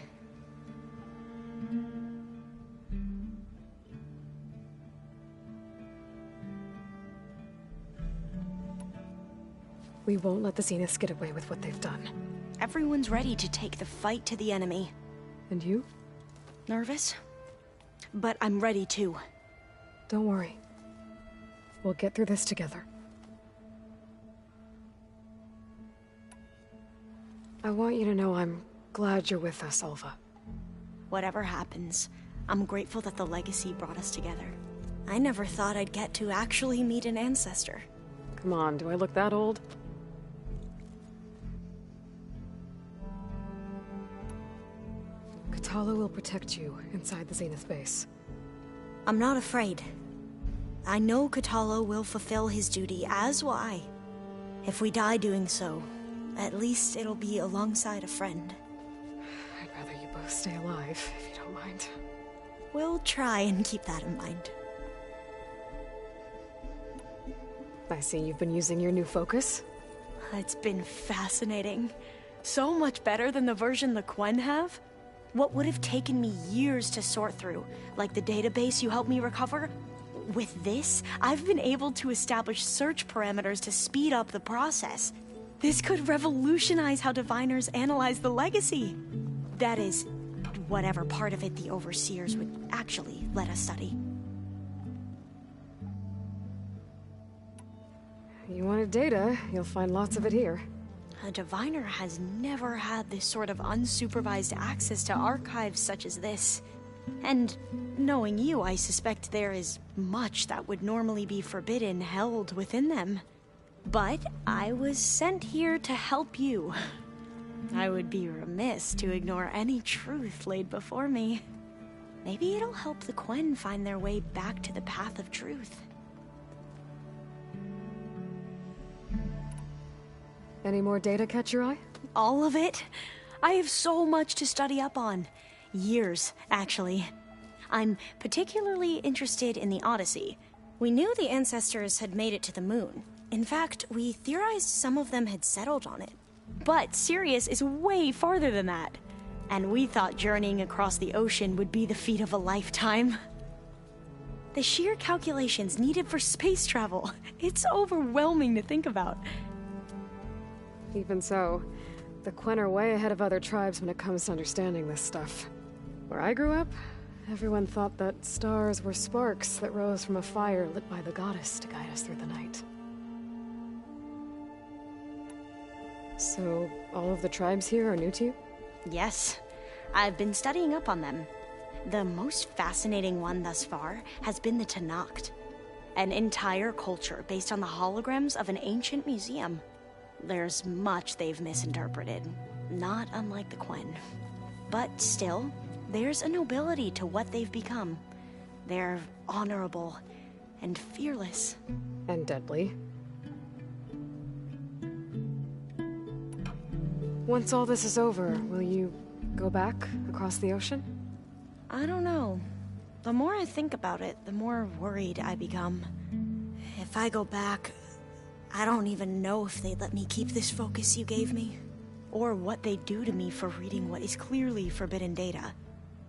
We won't let the Zeniths get away with what they've done. Everyone's ready to take the fight to the enemy. And you? Nervous? But I'm ready too. Don't worry. We'll get through this together. I want you to know I'm glad you're with us, Alva. Whatever happens, I'm grateful that the legacy brought us together. I never thought I'd get to actually meet an ancestor. Come on, do I look that old? Katala will protect you inside the Zenith base. I'm not afraid. I know Katala will fulfill his duty, as will I. If we die doing so, at least it'll be alongside a friend. I'd rather you both stay alive, if you don't mind. We'll try and keep that in mind. I see you've been using your new focus. It's been fascinating. So much better than the version the Quen have. What would have taken me years to sort through, like the database you helped me recover, with this, I've been able to establish search parameters to speed up the process. This could revolutionize how diviners analyze the legacy. That is, whatever part of it the overseers would actually let us study. You wanted data, you'll find lots of it here. A diviner has never had this sort of unsupervised access to archives such as this. And knowing you, I suspect there is much that would normally be forbidden held within them. But I was sent here to help you. I would be remiss to ignore any truth laid before me. Maybe it'll help the Quen find their way back to the path of truth. Any more data catch your eye? All of it? I have so much to study up on. Years, actually. I'm particularly interested in the Odyssey. We knew the ancestors had made it to the moon. In fact, we theorized some of them had settled on it. But Sirius is way farther than that. And we thought journeying across the ocean would be the feat of a lifetime. The sheer calculations needed for space travel, it's overwhelming to think about. Even so, the Quen are way ahead of other tribes when it comes to understanding this stuff. Where I grew up, everyone thought that stars were sparks that rose from a fire lit by the goddess to guide us through the night. So, all of the tribes here are new to you? Yes, I've been studying up on them. The most fascinating one thus far has been the Tenakth, an entire culture based on the holograms of an ancient museum. There's much they've misinterpreted, not unlike the Quen. But still, there's a nobility to what they've become. They're honorable and fearless. And deadly. Once all this is over, will you go back across the ocean? I don't know. The more I think about it, the more worried I become. If I go back, I don't even know if they'd let me keep this focus you gave me, or what they'd do to me for reading what is clearly forbidden data.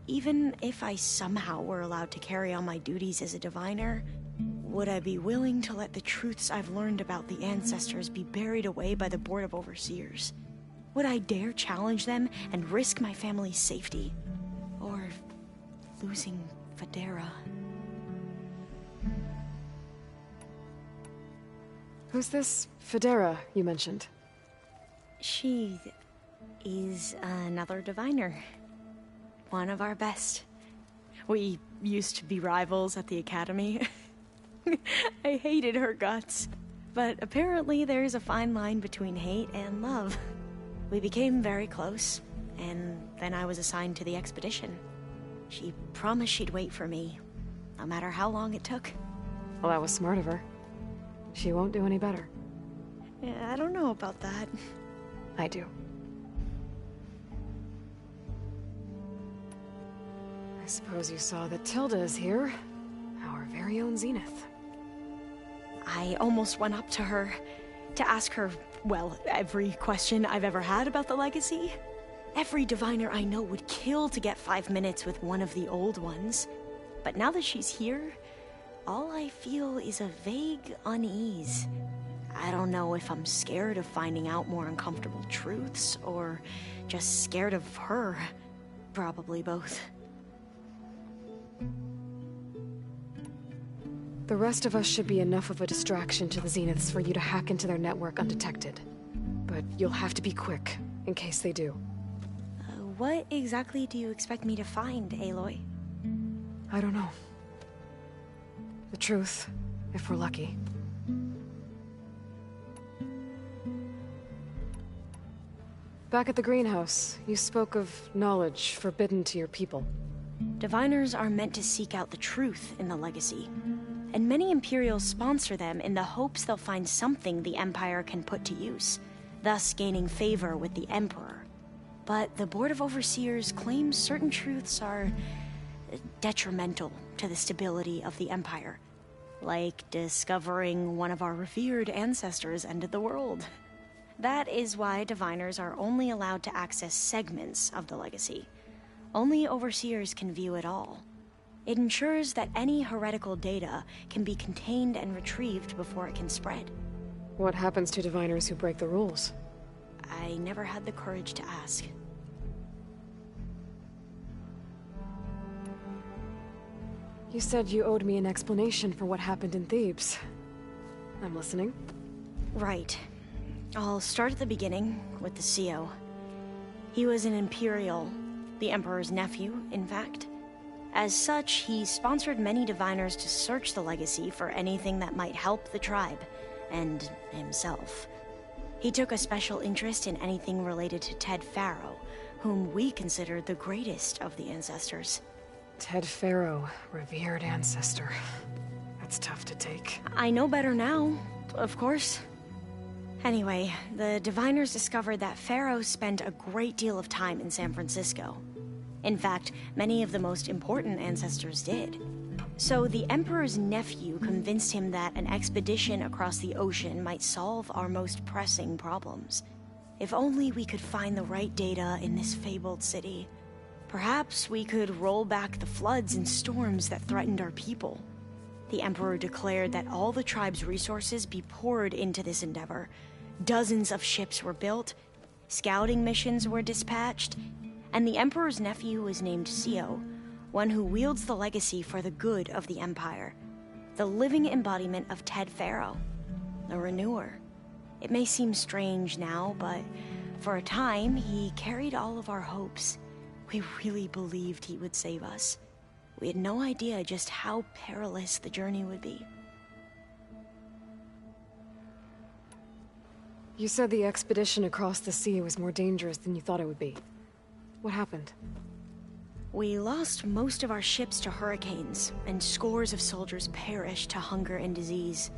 Even if I somehow were allowed to carry on my duties as a diviner, would I be willing to let the truths I've learned about the ancestors be buried away by the Board of Overseers? Would I dare challenge them and risk my family's safety? Or losing Federa? Who's this Federa you mentioned? She is another diviner. One of our best. We used to be rivals at the academy. I hated her guts. But apparently there's a fine line between hate and love. We became very close, and then I was assigned to the expedition. She promised she'd wait for me, no matter how long it took. Well, that was smart of her. She won't do any better. Yeah, I don't know about that. I do. I suppose you saw that Tilda is here. Our very own Zenith. I almost went up to her to ask her, well, every question I've ever had about the legacy. Every diviner I know would kill to get 5 minutes with one of the old ones. But now that she's here, all I feel is a vague unease. I don't know if I'm scared of finding out more uncomfortable truths, or just scared of her. Probably both. The rest of us should be enough of a distraction to the Zeniths for you to hack into their network undetected. But you'll have to be quick, in case they do. What exactly do you expect me to find, Aloy? I don't know. The truth, if we're lucky. Back at the greenhouse, you spoke of knowledge forbidden to your people. Diviners are meant to seek out the truth in the legacy, and many Imperials sponsor them in the hopes they'll find something the Empire can put to use, thus gaining favor with the Emperor. But the Board of Overseers claims certain truths are detrimental to the stability of the Empire, like discovering one of our revered ancestors ended the world. That is why diviners are only allowed to access segments of the legacy. Only Overseers can view it all. It ensures that any heretical data can be contained and retrieved before it can spread. What happens to diviners who break the rules? I never had the courage to ask. You said you owed me an explanation for what happened in Thebes. I'm listening. Right. I'll start at the beginning, with the CO. He was an Imperial, the Emperor's nephew, in fact. As such, he sponsored many diviners to search the legacy for anything that might help the tribe, and himself. He took a special interest in anything related to Ted Faro, whom we considered the greatest of the ancestors. Ted Faro, revered ancestor. That's tough to take. I know better now, of course. Anyway, the diviners discovered that Faro spent a great deal of time in San Francisco. In fact, many of the most important ancestors did. So the Emperor's nephew convinced him that an expedition across the ocean might solve our most pressing problems. If only we could find the right data in this fabled city. Perhaps we could roll back the floods and storms that threatened our people. The Emperor declared that all the tribe's resources be poured into this endeavor. Dozens of ships were built, scouting missions were dispatched, and the Emperor's nephew was named CO, one who wields the legacy for the good of the Empire. The living embodiment of Ted Faro, the Renewer. It may seem strange now, but for a time, he carried all of our hopes. We really believed he would save us. We had no idea just how perilous the journey would be. You said the expedition across the sea was more dangerous than you thought it would be. What happened? We lost most of our ships to hurricanes, and scores of soldiers perished to hunger and disease.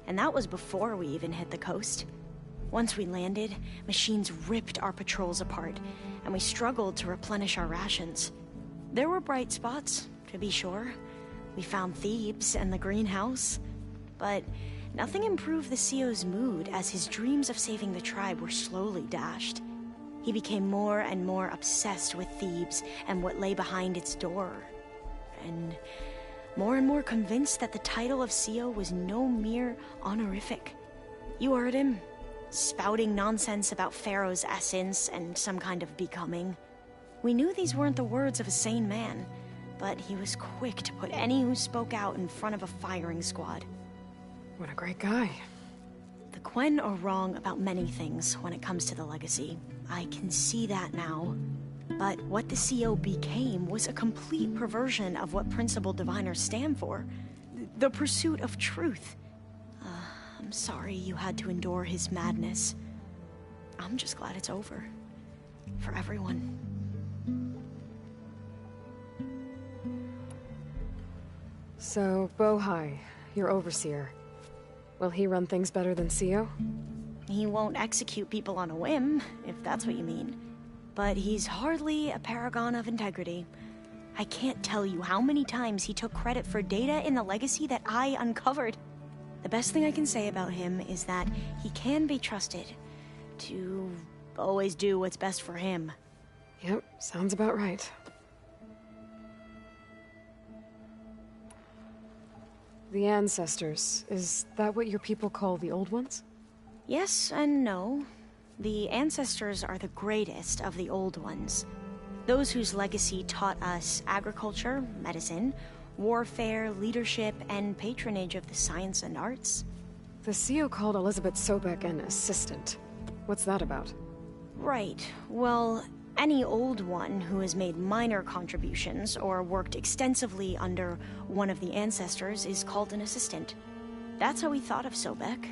And that was before we even hit the coast. Once we landed, machines ripped our patrols apart, and we struggled to replenish our rations. There were bright spots, to be sure. We found Thebes and the greenhouse. But nothing improved the CEO's mood as his dreams of saving the tribe were slowly dashed. He became more and more obsessed with Thebes and what lay behind its door, and more convinced that the title of CEO was no mere honorific. You heard him, spouting nonsense about Pharaoh's essence and some kind of becoming. We knew these weren't the words of a sane man, but he was quick to put any who spoke out in front of a firing squad. What a great guy. The Quen are wrong about many things when it comes to the legacy. I can see that now. But what the CEO became was a complete perversion of what principal diviners stand for. The pursuit of truth. I'm sorry you had to endure his madness. I'm just glad it's over. For everyone. So, Bohai, your overseer. Will he run things better than CEO? He won't execute people on a whim, if that's what you mean. But he's hardly a paragon of integrity. I can't tell you how many times he took credit for data in the legacy that I uncovered. The best thing I can say about him is that he can be trusted to always do what's best for him. Yep, sounds about right. The ancestors, is that what your people call the old ones? Yes and no. The ancestors are the greatest of the old ones. Those whose legacy taught us agriculture, medicine, warfare, leadership, and patronage of the science and arts. The CEO called Elizabeth Sobek an assistant. What's that about? Right. Well, any old one who has made minor contributions or worked extensively under one of the ancestors is called an assistant. That's how we thought of Sobek,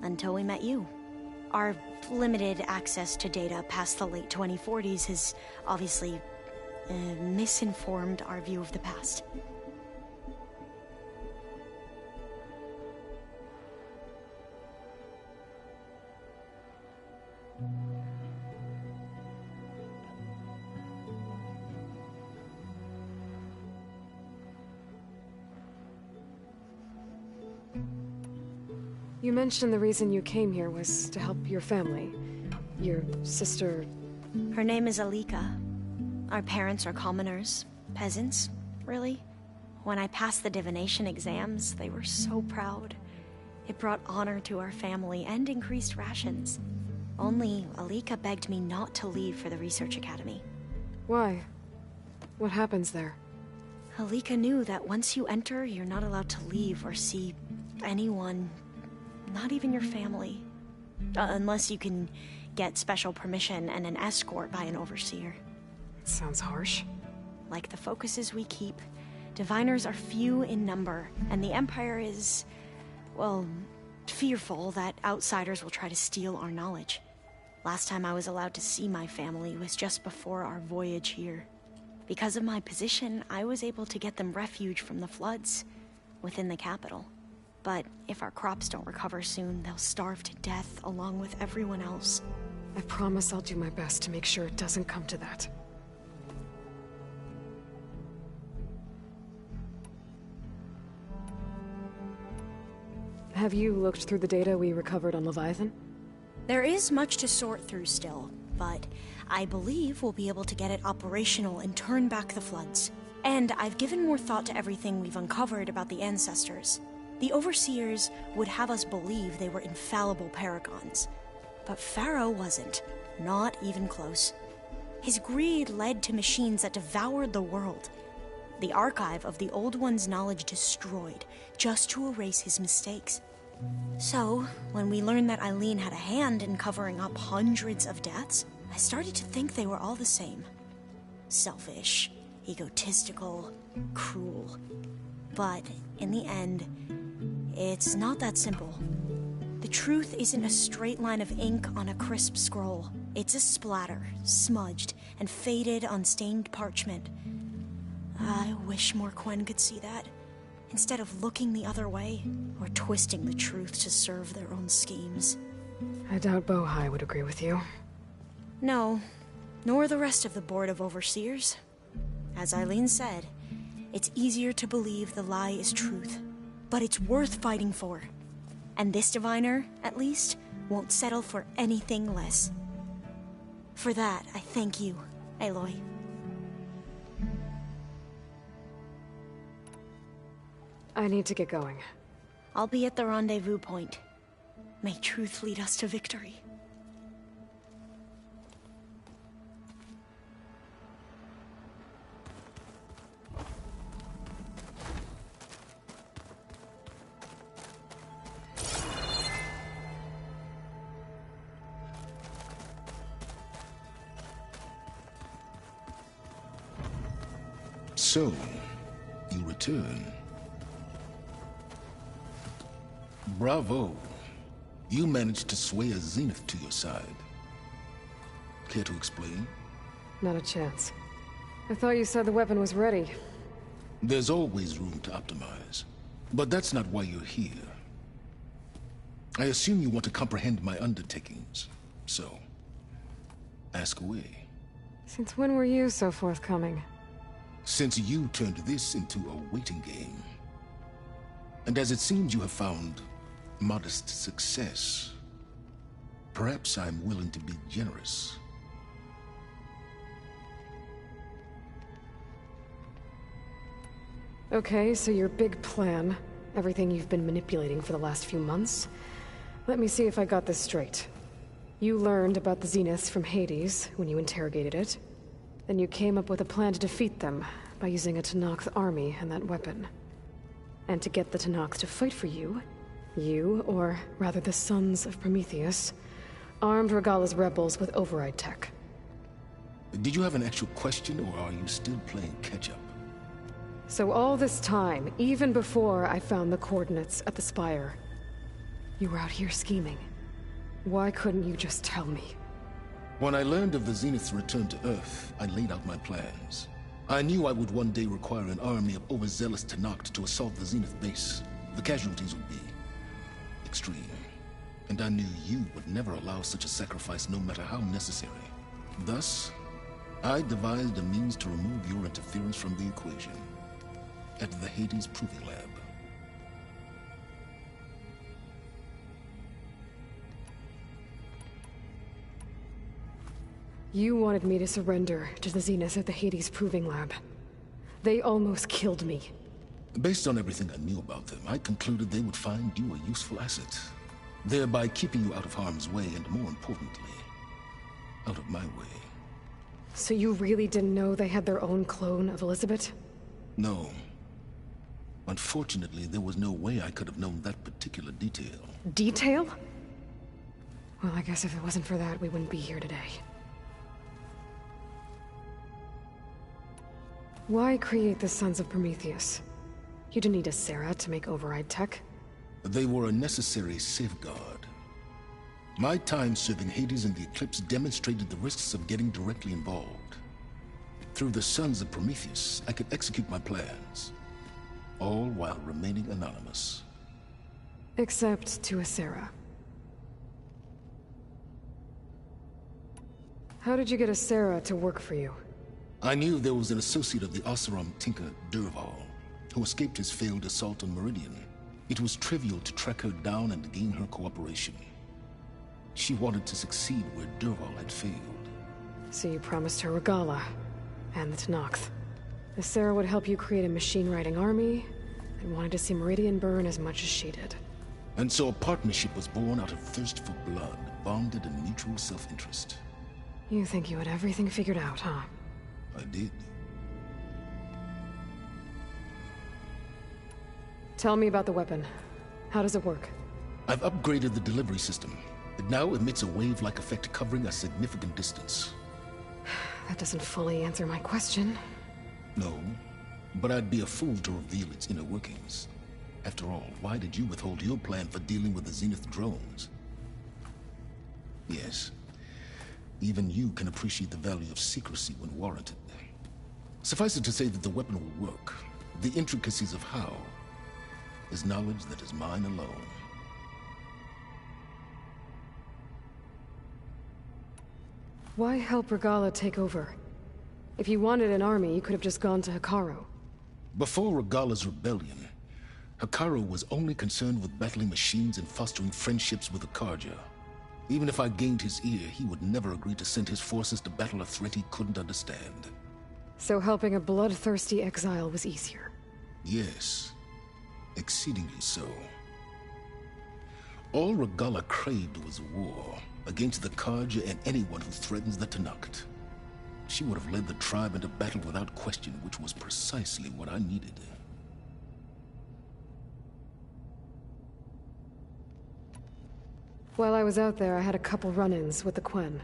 until we met you. Our limited access to data past the late 2040s has obviously misinformed our view of the past. You mentioned the reason you came here was to help your family. Your sister... Her name is Alika. Our parents are commoners. Peasants, really. When I passed the divination exams, they were so proud. It brought honor to our family and increased rations. Only Alika begged me not to leave for the research academy. Why? What happens there? Alika knew that once you enter, you're not allowed to leave or see anyone. Not even your family. Unless you can get special permission and an escort by an overseer. It sounds harsh. Like the focuses we keep, diviners are few in number, and the Empire is, well, fearful that outsiders will try to steal our knowledge. Last time I was allowed to see my family was just before our voyage here. Because of my position, I was able to get them refuge from the floods within the capital. But if our crops don't recover soon, they'll starve to death along with everyone else. I promise I'll do my best to make sure it doesn't come to that. Have you looked through the data we recovered on Leviathan? There is much to sort through still, but I believe we'll be able to get it operational and turn back the floods. And I've given more thought to everything we've uncovered about the ancestors. The Overseers would have us believe they were infallible paragons. But Pharaoh wasn't. Not even close. His greed led to machines that devoured the world. The archive of the Old One's knowledge destroyed, just to erase his mistakes. So, when we learned that Eileen had a hand in covering up hundreds of deaths, I started to think they were all the same. Selfish, egotistical, cruel. But, in the end, it's not that simple. The truth isn't a straight line of ink on a crisp scroll. It's a splatter, smudged, and faded on stained parchment. I wish more Quen could see that, instead of looking the other way, or twisting the truth to serve their own schemes. I doubt Bohai would agree with you. No, nor the rest of the Board of Overseers. As Eileen said, it's easier to believe the lie is truth, but it's worth fighting for. And this diviner, at least, won't settle for anything less. For that, I thank you, Aloy. I need to get going. I'll be at the rendezvous point. May truth lead us to victory. So, you return. Bravo. You managed to sway a Zenith to your side. Care to explain? Not a chance. I thought you said the weapon was ready. There's always room to optimize. But that's not why you're here. I assume you want to comprehend my undertakings. So, ask away. Since when were you so forthcoming? Since you turned this into a waiting game. And as it seems you have found modest success, perhaps I'm willing to be generous. Okay, so your big plan, everything you've been manipulating for the last few months. Let me see if I got this straight. You learned about the Zeniths from Hades when you interrogated it. Then you came up with a plan to defeat them by using a Tenakth army and that weapon. And to get the Tenakth to fight for you, or rather the Sons of Prometheus, armed Regalla's rebels with override tech. Did you have an actual question, or are you still playing catch-up? So all this time, even before I found the coordinates at the Spire, you were out here scheming. Why couldn't you just tell me? When I learned of the Zenith's return to Earth, I laid out my plans. I knew I would one day require an army of overzealous Tenakth to assault the Zenith base. The casualties would be extreme. And I knew you would never allow such a sacrifice, no matter how necessary. Thus, I devised a means to remove your interference from the equation. At the Hades Proving Lab. You wanted me to surrender to the Zeniths at the Hades Proving Lab. They almost killed me. Based on everything I knew about them, I concluded they would find you a useful asset, thereby keeping you out of harm's way and, more importantly, out of my way. So you really didn't know they had their own clone of Elizabeth? No. Unfortunately, there was no way I could have known that particular detail. Detail? Well, I guess if it wasn't for that, we wouldn't be here today. Why create the Sons of Prometheus? You didn't need a Sarah to make override tech. They were a necessary safeguard. My time serving Hades in the Eclipse demonstrated the risks of getting directly involved. Through the Sons of Prometheus, I could execute my plans, all while remaining anonymous. Except to a Sarah. How did you get a Sarah to work for you? I knew there was an associate of the Oseram tinker, Derval, who escaped his failed assault on Meridian. It was trivial to track her down and gain her cooperation. She wanted to succeed where Derval had failed. So you promised her Regalla, and the Tenakth. The Sarah would help you create a machine-riding army, and wanted to see Meridian burn as much as she did. And so a partnership was born out of thirst for blood, bonded in mutual self-interest. You think you had everything figured out, huh? I did. Tell me about the weapon. How does it work? I've upgraded the delivery system. It now emits a wave-like effect covering a significant distance. That doesn't fully answer my question. No, but I'd be a fool to reveal its inner workings. After all, why did you withhold your plan for dealing with the Zenith drones? Yes, even you can appreciate the value of secrecy when warranted. Suffice it to say that the weapon will work. The intricacies of how is knowledge that is mine alone. Why help Regalla take over? If you wanted an army, you could have just gone to Hekarro. Before Regalla's rebellion, Hikaru was only concerned with battling machines and fostering friendships with the Karja. Even if I gained his ear, he would never agree to send his forces to battle a threat he couldn't understand. So helping a bloodthirsty exile was easier? Yes. Exceedingly so. All Regalla craved was war, against the Karja and anyone who threatens the Tenakth. She would have led the tribe into battle without question, which was precisely what I needed. While I was out there, I had a couple run-ins with the Quen.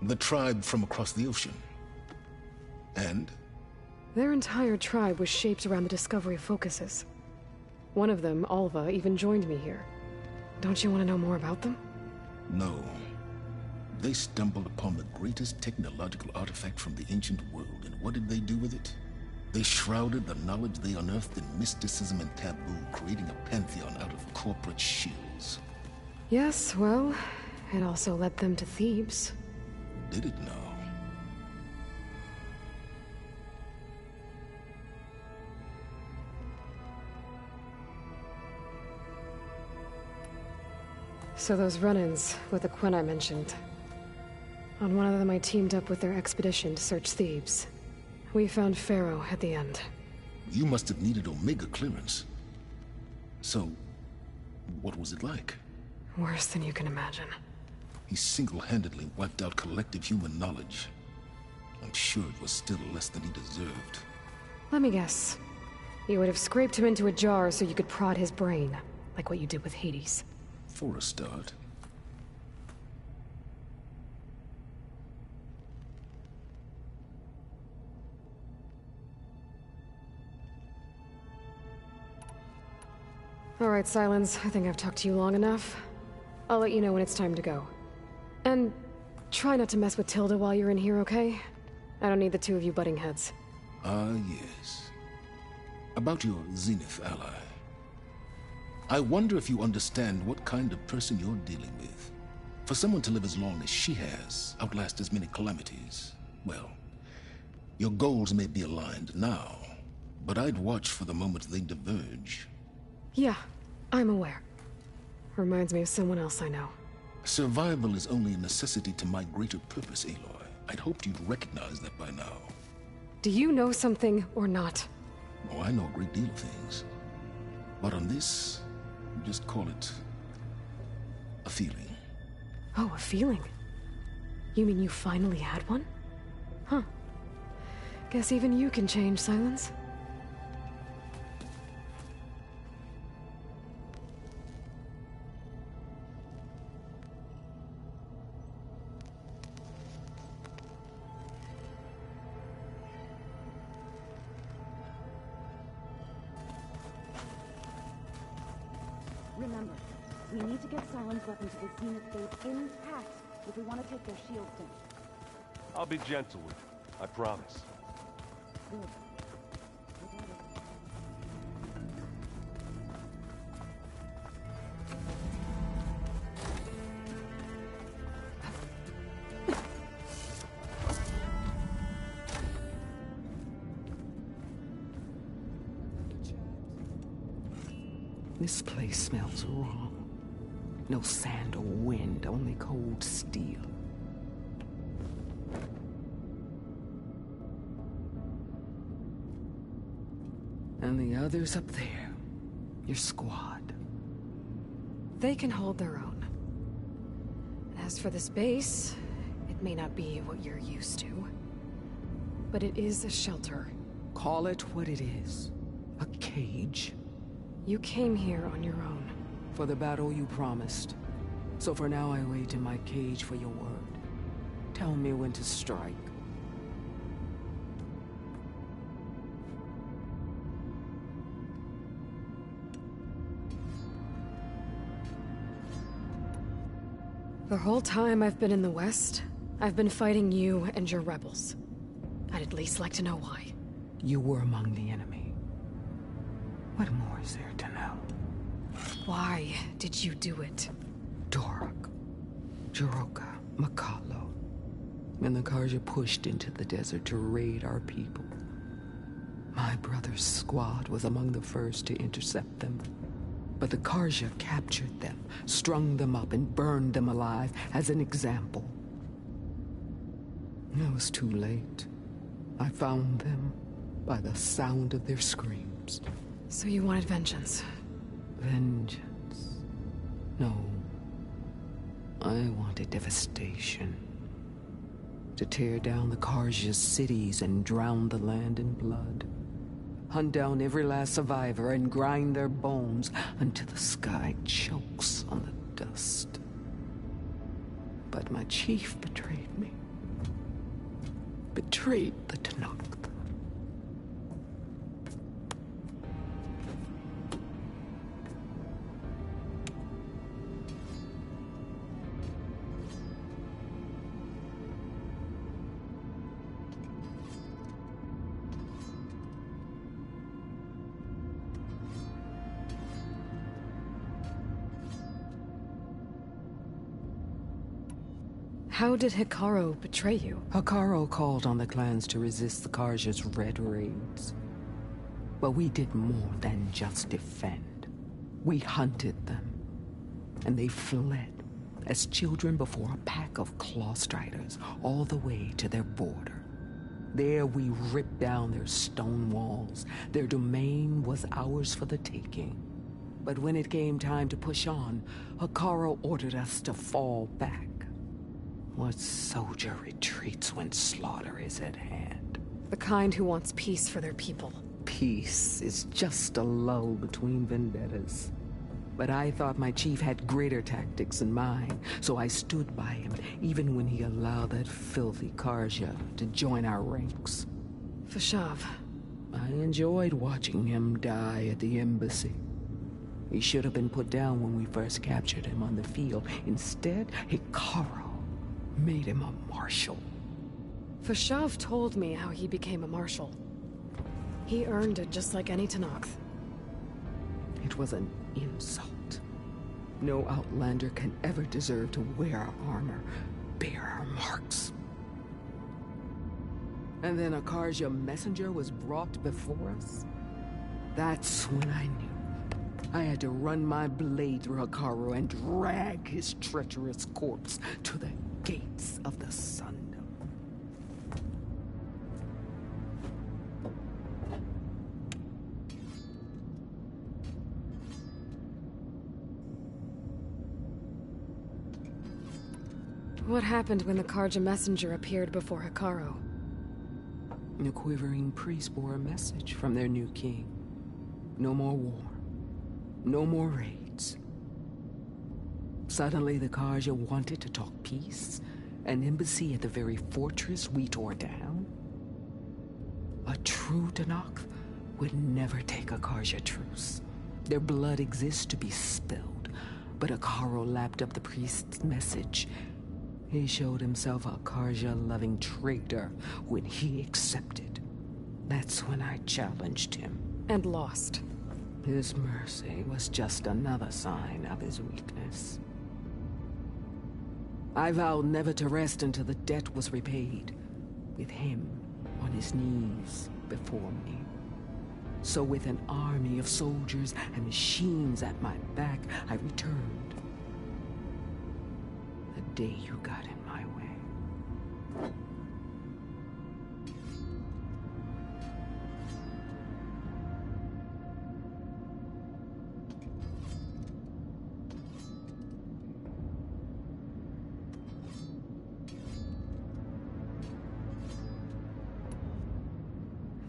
The tribe from across the ocean. And? Their entire tribe was shaped around the discovery of focuses. One of them, Alva, even joined me here. Don't you want to know more about them? No. They stumbled upon the greatest technological artifact from the ancient world, and what did they do with it? They shrouded the knowledge they unearthed in mysticism and taboo, creating a pantheon out of corporate shills. Yes, well, it also led them to Thebes. Did it now? So those run-ins with the Quen I mentioned. On one of them I teamed up with their expedition to search Thebes. We found Pharaoh at the end. You must have needed Omega clearance. So, what was it like? Worse than you can imagine. He single-handedly wiped out collective human knowledge. I'm sure it was still less than he deserved. Let me guess. You would have scraped him into a jar so you could prod his brain, like what you did with Hades. For a start. All right, Silence. I think I've talked to you long enough. I'll let you know when it's time to go. And try not to mess with Tilda while you're in here, okay? I don't need the two of you butting heads. Ah, yes. About your Zenith ally. I wonder if you understand what kind of person you're dealing with. For someone to live as long as she has, outlast as many calamities, well, your goals may be aligned now, but I'd watch for the moment they diverge. Yeah, I'm aware. Reminds me of someone else I know. Survival is only a necessity to my greater purpose, Aloy. I'd hoped you'd recognize that by now. Do you know something or not? Oh, I know a great deal of things. But on this, just call it a feeling. Oh, a feeling? You mean you finally had one? Huh. Guess even you can change, Silence. Remember, we need to get Silence weapons to the Zenith base intact if we want to take their shields down. I'll be gentle with you, I promise. Good. This place smells wrong. No sand or wind, only cold steel. And the others up there, your squad. They can hold their own. As for this base, it may not be what you're used to, but it is a shelter. Call it what it is. A cage. You came here on your own. For the battle you promised. So for now I wait in my cage for your word. Tell me when to strike. The whole time I've been in the West, I've been fighting you and your rebels. I'd at least like to know why. You were among the enemy. What more is there to know? Why did you do it? Dorok, Jiroka, Makalo, and the Karja pushed into the desert to raid our people. My brother's squad was among the first to intercept them. But the Karja captured them, strung them up, and burned them alive as an example. It was too late. I found them by the sound of their screams. So you wanted vengeance? Vengeance? No. I wanted devastation. To tear down the Karja's cities and drown the land in blood. Hunt down every last survivor and grind their bones until the sky chokes on the dust. But my chief betrayed me. Betrayed the Tanakh. How did Hikaru betray you? Hikaru called on the clans to resist the Karja's red raids. But we did more than just defend. We hunted them. And they fled, as children before a pack of claw striders, all the way to their border. There we ripped down their stone walls. Their domain was ours for the taking. But when it came time to push on, Hikaru ordered us to fall back. What soldier retreats when slaughter is at hand? The kind who wants peace for their people. Peace is just a lull between vendettas. But I thought my chief had greater tactics in mind, so I stood by him, even when he allowed that filthy Karja to join our ranks. Fashav. I enjoyed watching him die at the embassy. He should have been put down when we first captured him on the field. Instead, Hikaru made him a marshal. Fashav told me how he became a marshal. He earned it just like any Tanakh. It was an insult. No Outlander can ever deserve to wear our armor, bear our marks. And then a Karja messenger was brought before us? That's when I knew. I had to run my blade through Hikaru and drag his treacherous corpse to the gates of the Sundom. What happened when the Karja messenger appeared before Hikaru? The quivering priest bore a message from their new king. No more war. No more raids. Suddenly the Karja wanted to talk peace. An embassy at the very fortress we tore down. A true Tanakh would never take a Karja truce. Their blood exists to be spilled. But Hikaru lapped up the priest's message. He showed himself a Karja-loving traitor when he accepted. That's when I challenged him. And lost. His mercy was just another sign of his weakness. I vowed never to rest until the debt was repaid, with him on his knees before me. So with an army of soldiers and machines at my back, I returned. The day you got in my way.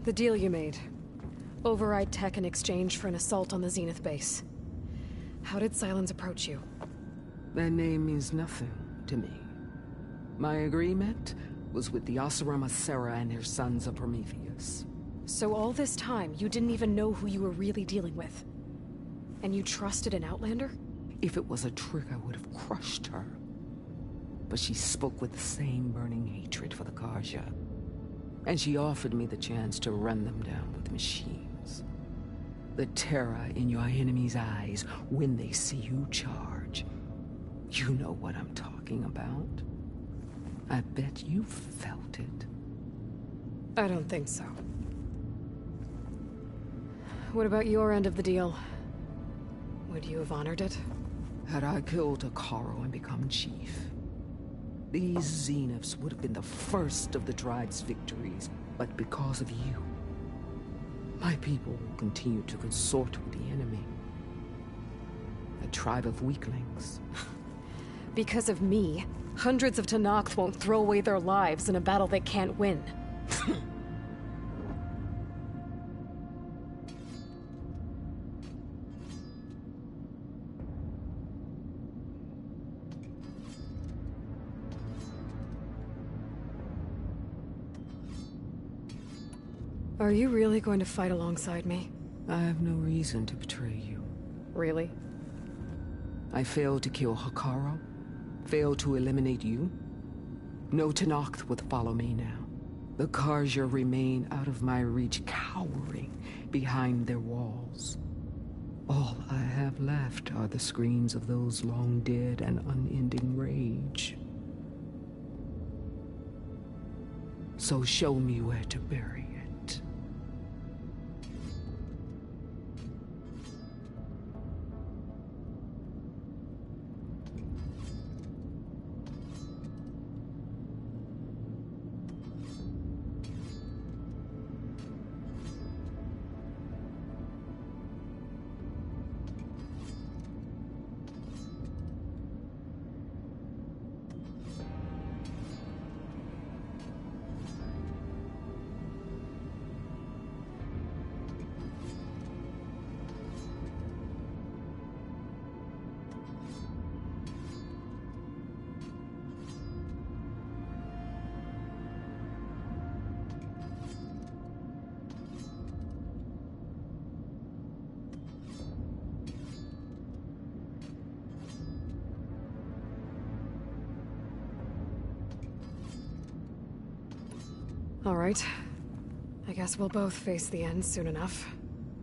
The deal you made. Override tech in exchange for an assault on the Zenith base. How did Sylens approach you? That name means nothing to me. My agreement was with the Oseram Asera and their sons of Prometheus. So all this time, you didn't even know who you were really dealing with? And you trusted an Outlander? If it was a trick, I would have crushed her. But she spoke with the same burning hatred for the Karja. And she offered me the chance to run them down with machines. The terror in your enemy's eyes when they see you charge. You know what I'm talking about. I bet you felt it. I don't think so. what about your end of the deal? Would you have honored it? Had I killed Akaro and become chief, these Zeniths would have been the first of the tribe's victories. But because of you, my people will continue to consort with the enemy. A tribe of weaklings. Because of me, hundreds of Tenakth won't throw away their lives in a battle they can't win. Are you really going to fight alongside me? I have no reason to betray you. Really? I failed to kill Hakaro, failed to eliminate you. No Tenakth would follow me now. The Karja remain out of my reach, cowering behind their walls. All I have left are the screams of those long dead and unending rage. So show me where to bury it. All right. I guess we'll both face the end soon enough.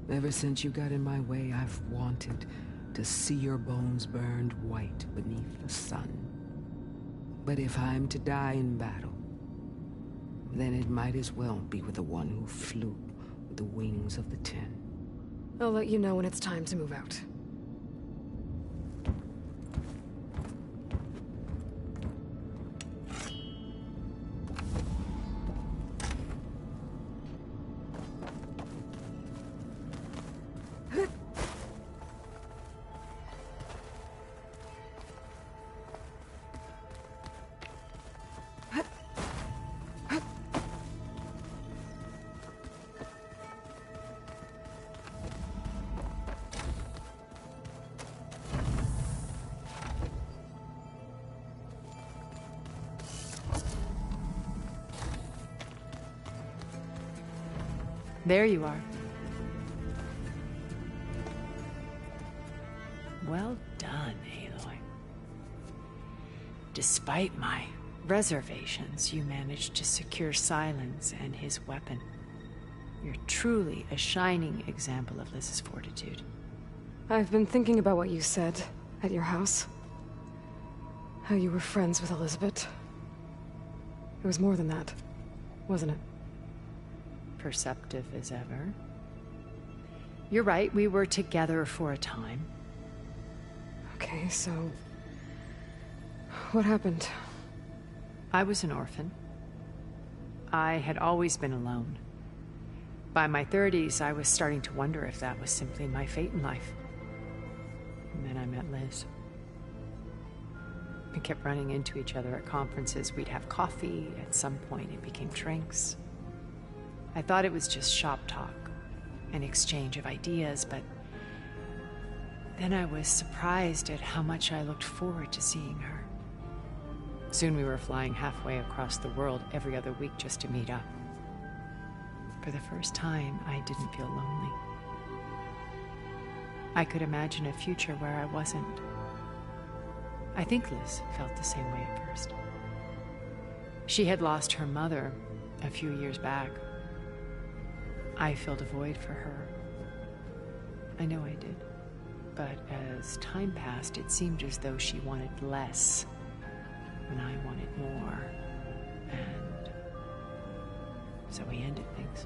Ever since you got in my way, I've wanted to see your bones burned white beneath the sun. But if I'm to die in battle, then it might as well be with the one who flew with the wings of the Ten. I'll let you know when it's time to move out. There you are. Well done, Aloy. Despite my reservations, you managed to secure Silence and his weapon. You're truly a shining example of Liz's fortitude. I've been thinking about what you said at your house. How you were friends with Elizabeth. It was more than that, wasn't it? Perceptive as ever. You're right, we were together for a time. Okay, so... what happened? I was an orphan. I had always been alone. By my 30s, I was starting to wonder if that was simply my fate in life. And then I met Liz. We kept running into each other at conferences. We'd have coffee. At some point, it became drinks. I thought it was just shop talk, an exchange of ideas, but then I was surprised at how much I looked forward to seeing her. Soon we were flying halfway across the world every other week just to meet up. For the first time, I didn't feel lonely. I could imagine a future where I wasn't. I think Liz felt the same way at first. She had lost her mother a few years back. I filled a void for her. I know I did. But as time passed, it seemed as though she wanted less, and I wanted more. And so we ended things.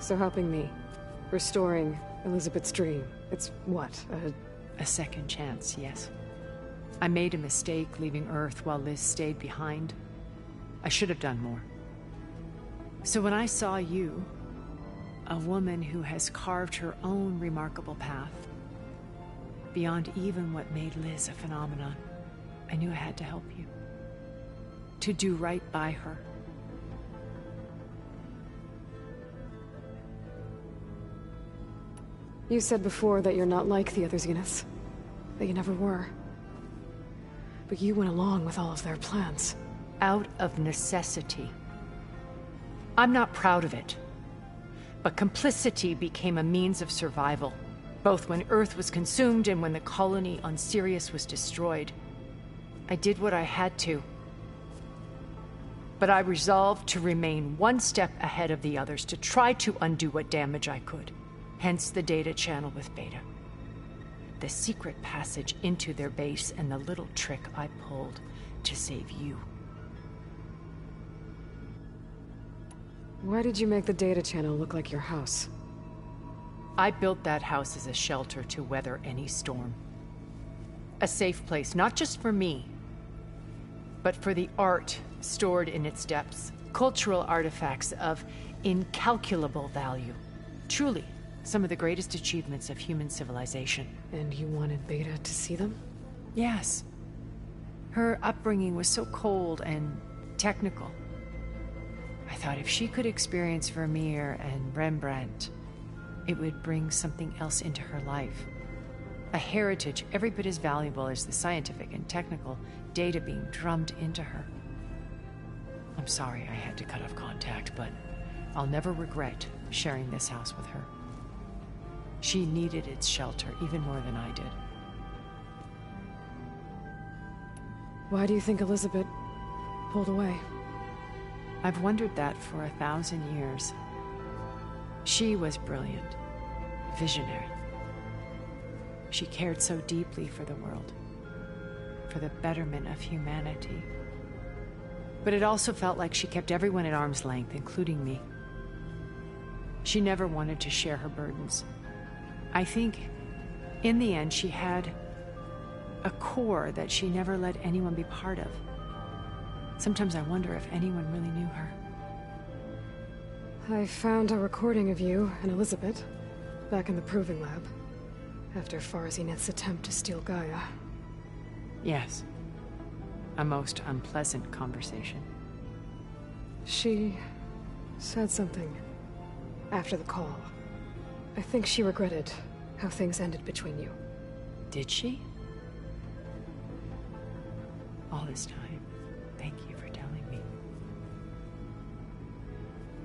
So helping me, restoring Elizabeth's dream, it's what, A second chance, yes. I made a mistake leaving Earth while Liz stayed behind. I should have done more. So when I saw you, a woman who has carved her own remarkable path, beyond even what made Liz a phenomenon, I knew I had to help you. To do right by her. You said before that you're not like the other Zeniths. That you never were. But you went along with all of their plans. Out of necessity. I'm not proud of it. But complicity became a means of survival, both when Earth was consumed and when the colony on Sirius was destroyed. I did what I had to. But I resolved to remain one step ahead of the others, to try to undo what damage I could. Hence the data channel with Beta. The secret passage into their base and the little trick I pulled to save you. Why did you make the data channel look like your house? I built that house as a shelter to weather any storm. A safe place, not just for me, but for the art stored in its depths. Cultural artifacts of incalculable value. Truly, some of the greatest achievements of human civilization. And you wanted Beta to see them? Yes. Her upbringing was so cold and technical. I thought if she could experience Vermeer and Rembrandt, it would bring something else into her life. A heritage every bit as valuable as the scientific and technical data being drummed into her. I'm sorry I had to cut off contact, but I'll never regret sharing this house with her. She needed its shelter even more than I did. Why do you think Elizabeth pulled away? I've wondered that for 1,000 years. She was brilliant, visionary. She cared so deeply for the world, for the betterment of humanity. But it also felt like she kept everyone at arm's length, including me. She never wanted to share her burdens. I think, in the end, she had a core that she never let anyone be part of. Sometimes I wonder if anyone really knew her. I found a recording of you and Elizabeth back in the Proving Lab, after Farzineth's attempt to steal Gaia. Yes. A most unpleasant conversation. She said something after the call. I think she regretted how things ended between you. Did she? All this time, thank you for telling me.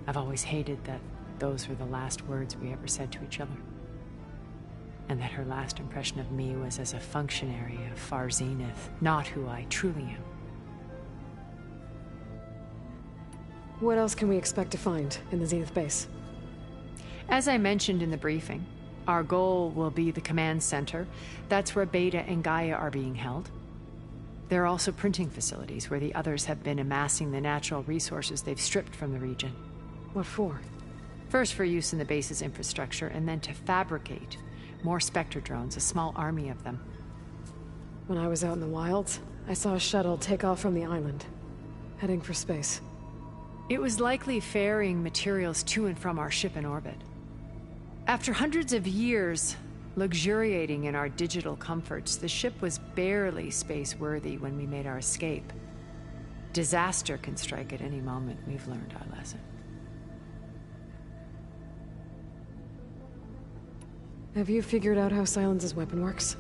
I've always hated that those were the last words we ever said to each other. And that her last impression of me was as a functionary of Far Zenith, not who I truly am. What else can we expect to find in the Zenith base? As I mentioned in the briefing, our goal will be the command center. That's where Beta and Gaia are being held. There are also printing facilities where the others have been amassing the natural resources they've stripped from the region. What for? First for use in the base's infrastructure, and then to fabricate more Spectre drones, a small army of them. When I was out in the wilds, I saw a shuttle take off from the island, heading for space. It was likely ferrying materials to and from our ship in orbit. After hundreds of years luxuriating in our digital comforts, the ship was barely space-worthy when we made our escape. Disaster can strike at any moment. We've learned our lesson. Have you figured out how Silence's weapon works?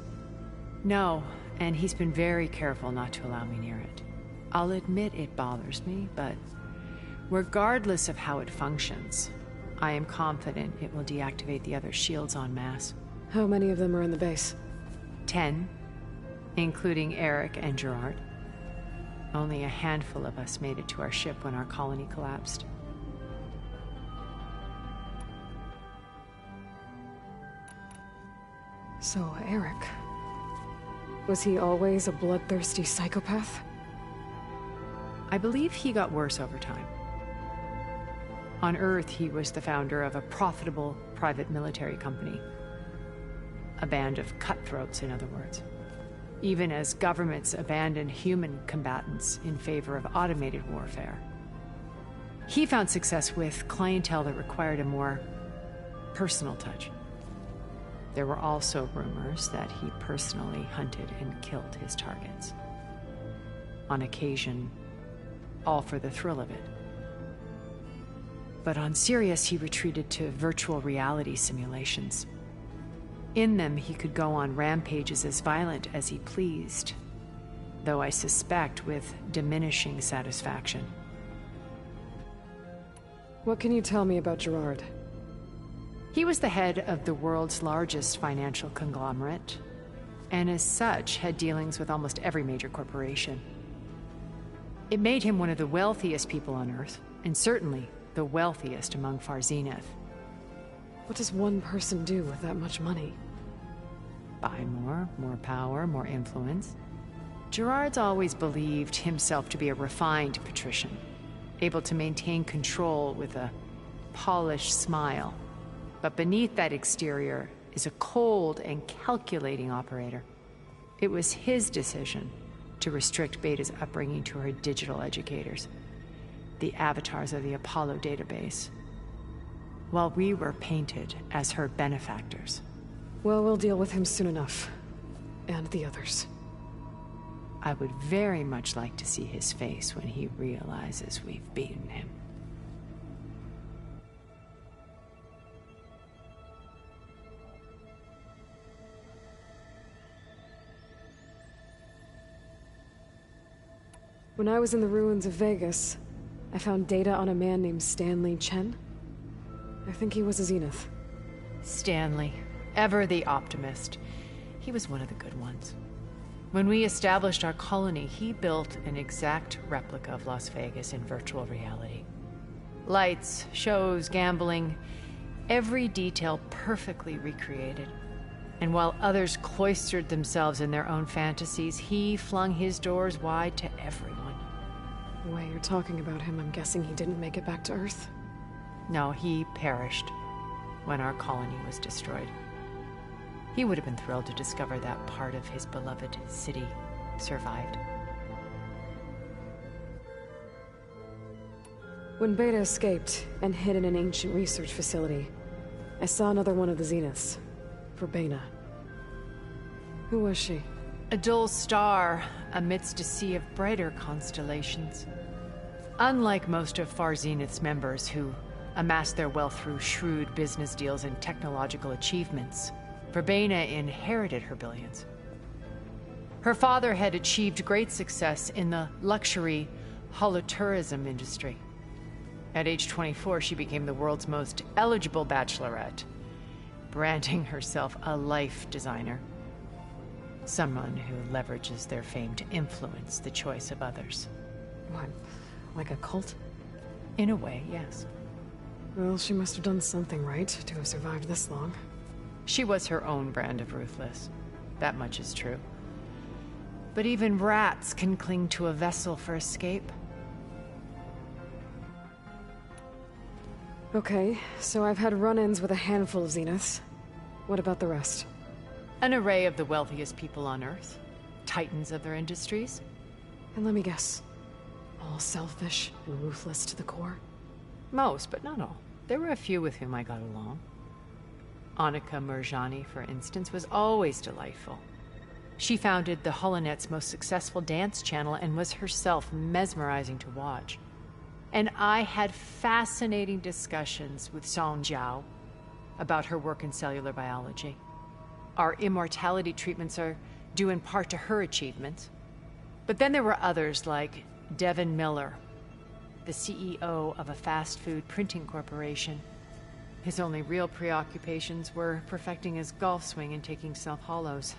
No, and he's been very careful not to allow me near it. I'll admit it bothers me, but regardless of how it functions, I am confident it will deactivate the other shields en masse. How many of them are in the base? 10, including Eric and Gerard. Only a handful of us made it to our ship when our colony collapsed. So, Eric... was he always a bloodthirsty psychopath? I believe he got worse over time. On Earth, he was the founder of a profitable private military company. A band of cutthroats, in other words. Even as governments abandoned human combatants in favor of automated warfare. He found success with clientele that required a more personal touch. There were also rumors that he personally hunted and killed his targets. On occasion, all for the thrill of it. But on Sirius, he retreated to virtual reality simulations. In them, he could go on rampages as violent as he pleased, though I suspect with diminishing satisfaction. What can you tell me about Gerard? He was the head of the world's largest financial conglomerate, and as such, had dealings with almost every major corporation. It made him one of the wealthiest people on Earth, and certainly the wealthiest among Far Zenith. What does one person do with that much money? Buy more power, more influence. Gerard's always believed himself to be a refined patrician, able to maintain control with a polished smile. But beneath that exterior is a cold and calculating operator. It was his decision to restrict Beta's upbringing to her digital educators, the avatars of the Apollo database, while we were painted as her benefactors. Well, we'll deal with him soon enough. And the others. I would very much like to see his face when he realizes we've beaten him. When I was in the ruins of Vegas, I found data on a man named Stanley Chen. I think he was a Zenith. Stanley, ever the optimist. He was one of the good ones. When we established our colony, he built an exact replica of Las Vegas in virtual reality. Lights, shows, gambling, every detail perfectly recreated. And while others cloistered themselves in their own fantasies, he flung his doors wide to everyone. The way you're talking about him, I'm guessing he didn't make it back to Earth? No, he perished when our colony was destroyed. He would have been thrilled to discover that part of his beloved city survived. When Beta escaped and hid in an ancient research facility, I saw another one of the Zeniths. Verbena. Who was she? A dull star amidst a sea of brighter constellations. Unlike most of Far Zenith's members who amassed their wealth through shrewd business deals and technological achievements, Verbena inherited her billions. Her father had achieved great success in the luxury holotourism industry. At age 24, she became the world's most eligible bachelorette, branding herself a life designer. Someone who leverages their fame to influence the choice of others. What, like a cult? In a way, yes. Well, she must have done something right to have survived this long. She was her own brand of ruthless. That much is true. But even rats can cling to a vessel for escape. Okay, so I've had run-ins with a handful of Zeniths. What about the rest? An array of the wealthiest people on Earth. Titans of their industries. And let me guess. All selfish and ruthless to the core? Most, but not all. There were a few with whom I got along. Annika Murjani, for instance, was always delightful. She founded the HoloNet's most successful dance channel and was herself mesmerizing to watch. And I had fascinating discussions with Song Jiao about her work in cellular biology. Our immortality treatments are due in part to her achievements. But then there were others like Devin Miller, the CEO of a fast food printing corporation. His only real preoccupations were perfecting his golf swing and taking self-hollows.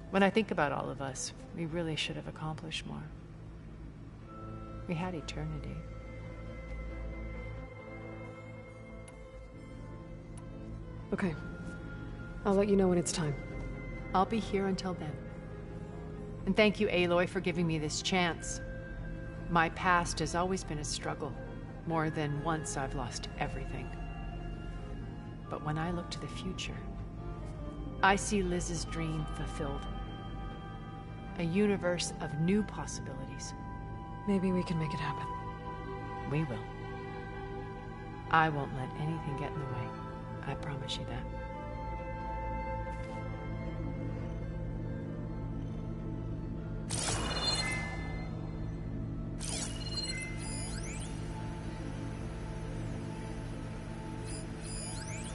When I think about all of us, we really should have accomplished more. We had eternity. Okay. I'll let you know when it's time. I'll be here until then. And thank you, Aloy, for giving me this chance. My past has always been a struggle. More than once I've lost everything. But when I look to the future, I see Liz's dream fulfilled. A universe of new possibilities. Maybe we can make it happen. We will. I won't let anything get in the way. I promise you that.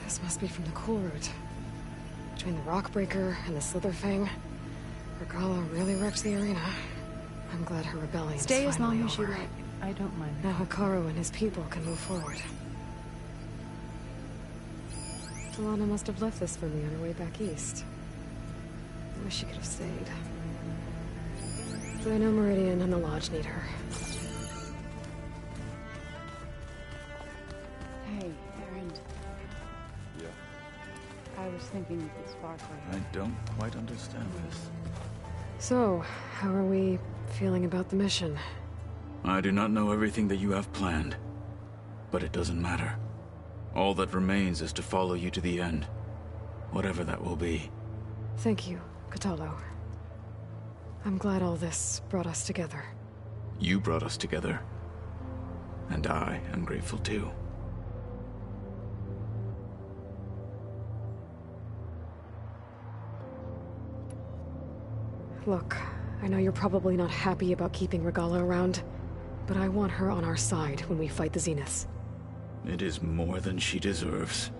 This must be from the cool route. Between the Rockbreaker and the Slitherfang, Regala really wrecked the arena. I'm glad her rebellion Stay is as long finally as you over. like. I don't mind. Now Hikaru and his people can move forward. Solana must have left this for me on her way back east. I wish she could have stayed. But I know Meridian and the Lodge need her. Hey, Erend. Yeah. I was thinking of this sparkler. I don't quite understand this. So, how are we feeling about the mission? I do not know everything that you have planned, but it doesn't matter. All that remains is to follow you to the end, whatever that will be. Thank you, Katalo. I'm glad all this brought us together. You brought us together, and I am grateful too. Look, I know you're probably not happy about keeping Regala around, but I want her on our side when we fight the Zeniths. It is more than she deserves.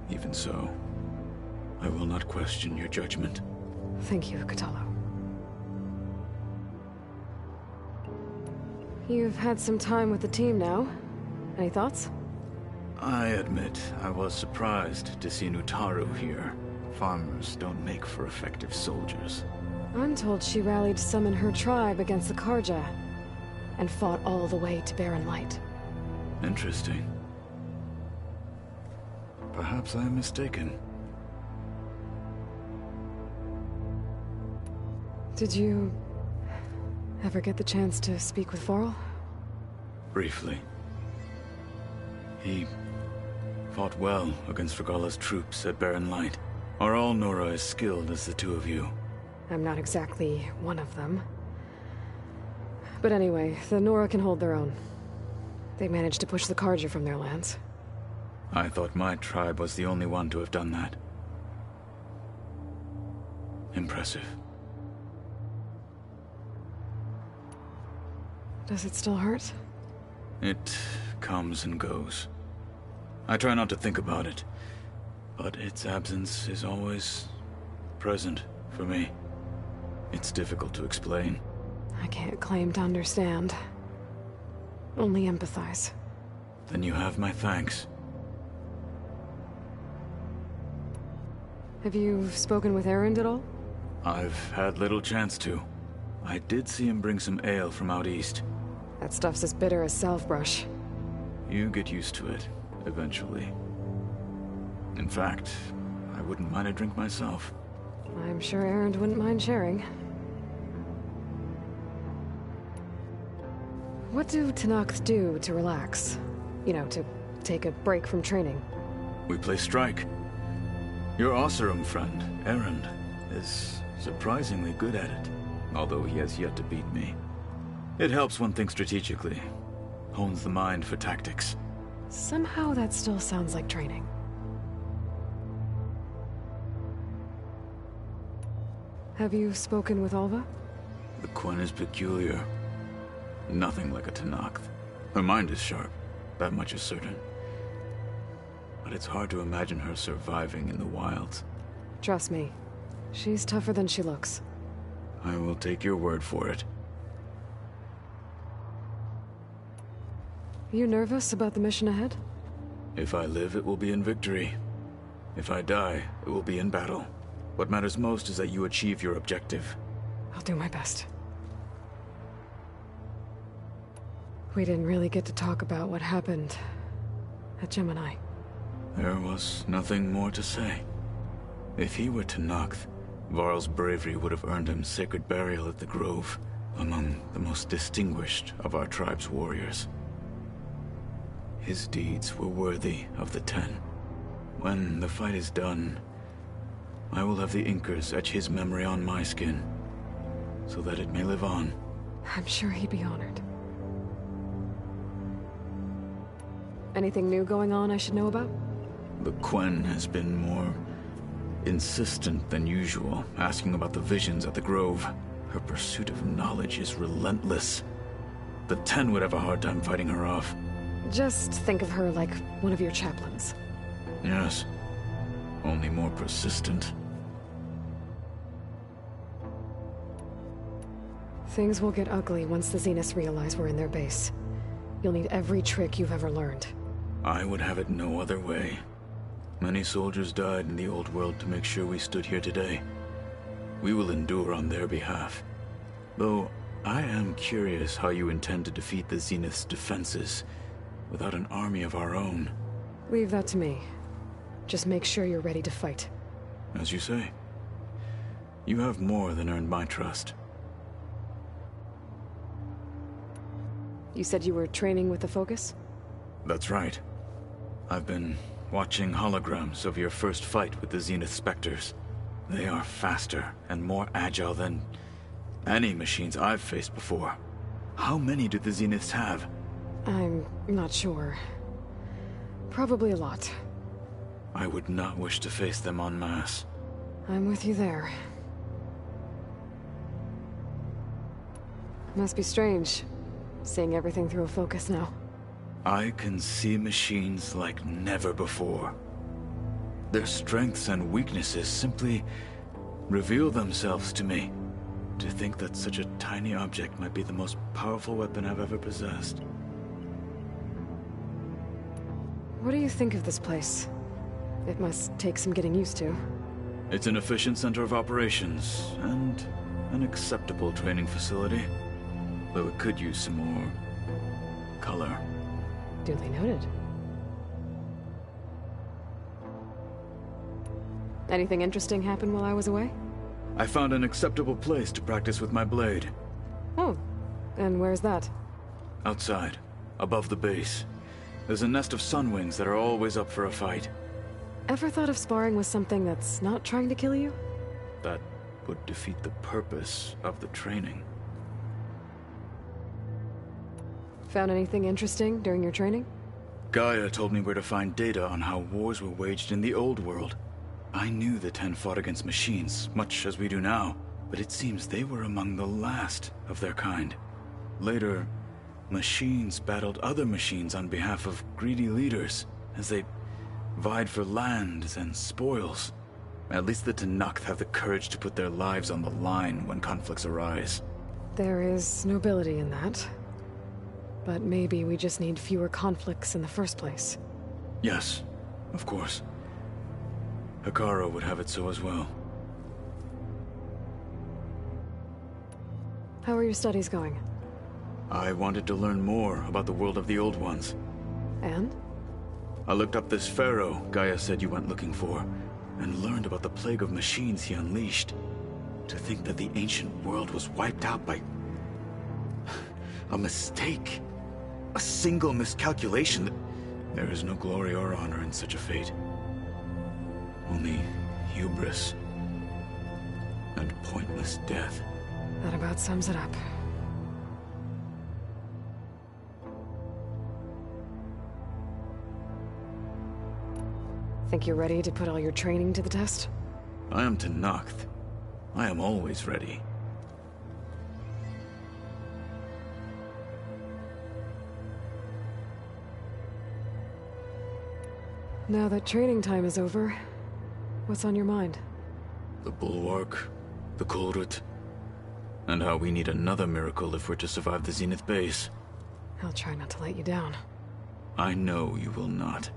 Even so, I will not question your judgment. Thank you, Katalo. You've had some time with the team now. Any thoughts? I admit, I was surprised to see Nutaru here. Farmers don't make for effective soldiers. I'm told she rallied some in her tribe against the Karja, and fought all the way to Barren Light. Interesting. Perhaps I am mistaken. Did you ever get the chance to speak with Varl? Briefly. He fought well against Regala's troops at Barren Light. Are all Nora as skilled as the two of you? I'm not exactly one of them. But anyway, the Nora can hold their own. They managed to push the Karja from their lands. I thought my tribe was the only one to have done that. Impressive. Does it still hurt? It comes and goes. I try not to think about it, but its absence is always present for me. It's difficult to explain. I can't claim to understand. Only empathize. Then you have my thanks. Have you spoken with Erend at all? I've had little chance to. I did see him bring some ale from out east. That stuff's as bitter as salve-brush. You get used to it, eventually. In fact, I wouldn't mind a drink myself. I'm sure Erend wouldn't mind sharing. What do Tenakth do to relax? You know, to take a break from training? We play strike. Your Oseram friend, Erend, is surprisingly good at it, although he has yet to beat me. It helps one think strategically, hones the mind for tactics. Somehow that still sounds like training. Have you spoken with Alva? The Quen is peculiar. Nothing like a Tenakth. Her mind is sharp, that much is certain. But it's hard to imagine her surviving in the wilds. Trust me, she's tougher than she looks. I will take your word for it. You nervous about the mission ahead? If I live, it will be in victory. If I die, it will be in battle. What matters most is that you achieve your objective. I'll do my best. We didn't really get to talk about what happened at Gemini. There was nothing more to say. If he were Tenakth, Varl's bravery would have earned him sacred burial at the Grove. among the most distinguished of our tribe's warriors. His deeds were worthy of the Ten. When the fight is done, I will have the Inkers etch his memory on my skin, so that it may live on. I'm sure he'd be honored. Anything new going on I should know about? The Quen has been more insistent than usual, asking about the visions at the Grove. Her pursuit of knowledge is relentless. The Ten would have a hard time fighting her off. Just think of her like one of your chaplains. Yes, only more persistent. Things will get ugly once the Zeniths realize we're in their base. You'll need every trick you've ever learned. I would have it no other way. Many soldiers died in the old world to make sure we stood here today. We will endure on their behalf. Though, I am curious how you intend to defeat the Zenith's defenses without an army of our own. Leave that to me. Just make sure you're ready to fight. As you say. You have more than earned my trust. You said you were training with the Focus? That's right. I've been watching holograms of your first fight with the Zenith Spectres. They are faster and more agile than any machines I've faced before. How many do the Zeniths have? I'm not sure. Probably a lot. I would not wish to face them en masse. I'm with you there. Must be strange, seeing everything through a focus now. I can see machines like never before. Their strengths and weaknesses simply reveal themselves to me. To think that such a tiny object might be the most powerful weapon I've ever possessed. What do you think of this place? It must take some getting used to. It's an efficient center of operations, and an acceptable training facility. Though it could use some more color. Duly noted. Anything interesting happen while I was away? I found an acceptable place to practice with my blade. Oh, and where's that? Outside, above the base. There's a nest of sunwings that are always up for a fight. Ever thought of sparring with something that's not trying to kill you? That would defeat the purpose of the training. Found anything interesting during your training? Gaia told me where to find data on how wars were waged in the old world. I knew the Ten fought against machines, much as we do now, but it seems they were among the last of their kind. Later, machines battled other machines on behalf of greedy leaders, as they vied for lands and spoils. At least the Tenakth have the courage to put their lives on the line when conflicts arise. There is nobility in that. But maybe we just need fewer conflicts in the first place. Yes, of course. Hekarro would have it so as well. How are your studies going? I wanted to learn more about the world of the Old Ones. And? I looked up this pharaoh Gaia said you went looking for, and learned about the plague of machines he unleashed. To think that the ancient world was wiped out by a mistake. A single miscalculation. There is no glory or honor in such a fate. Only hubris and pointless death. That about sums it up. Think you're ready to put all your training to the test? I am Tenakth. I am always ready. Now that training time is over, what's on your mind? The Bulwark, the Kulrut, and how we need another miracle if we're to survive the Zenith base. I'll try not to let you down. I know you will not.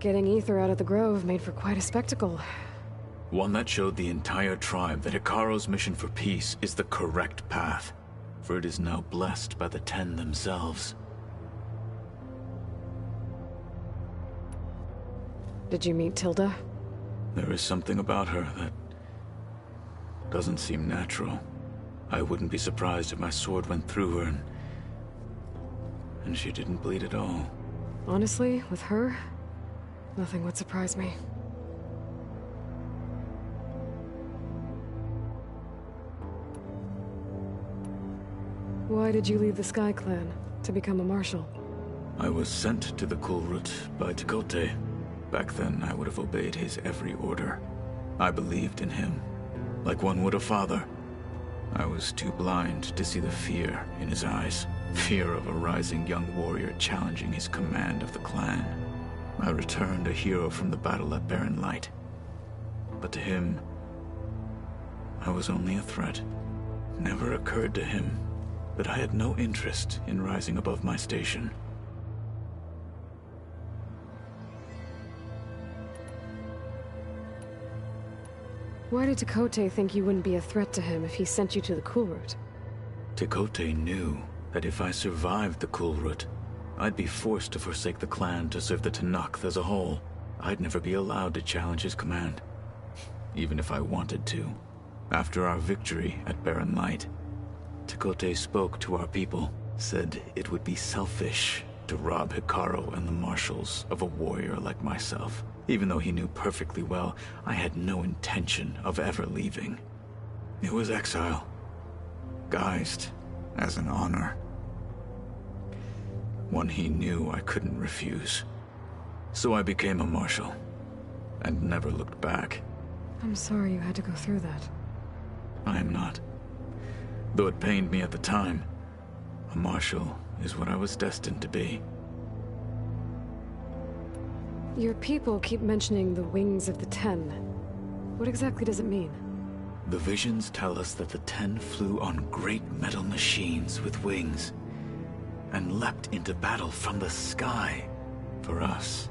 Getting Ether out of the Grove made for quite a spectacle. One that showed the entire tribe that Hekarro's mission for peace is the correct path, for it is now blessed by the Ten themselves. Did you meet Tilda? There is something about her that Doesn't seem natural. I wouldn't be surprised if my sword went through her and she didn't bleed at all. Honestly, with her, nothing would surprise me. Why did you leave the Sky Clan to become a marshal? I was sent to the Kulrut by Tekote. Back then, I would have obeyed his every order. I believed in him, like one would a father. I was too blind to see the fear in his eyes. Fear of a rising young warrior challenging his command of the clan. I returned a hero from the battle at Barren Light. But to him, I was only a threat. Never occurred to him that I had no interest in rising above my station. Why did Tekote think you wouldn't be a threat to him if he sent you to the Kulrut? Tekote knew that if I survived the Kulrut, I'd be forced to forsake the clan to serve the Tenakth as a whole. I'd never be allowed to challenge his command, even if I wanted to. After our victory at Barren Light, Tekote spoke to our people, said it would be selfish to rob Hikaru and the marshals of a warrior like myself. Even though he knew perfectly well I had no intention of ever leaving. It was exile, guised as an honor. One he knew I couldn't refuse. So I became a marshal, and never looked back. I'm sorry you had to go through that. I am not. Though it pained me at the time, a marshal is what I was destined to be. Your people keep mentioning the Wings of the Ten. What exactly does it mean? The visions tell us that the Ten flew on great metal machines with wings, and leapt into battle from the sky. For us,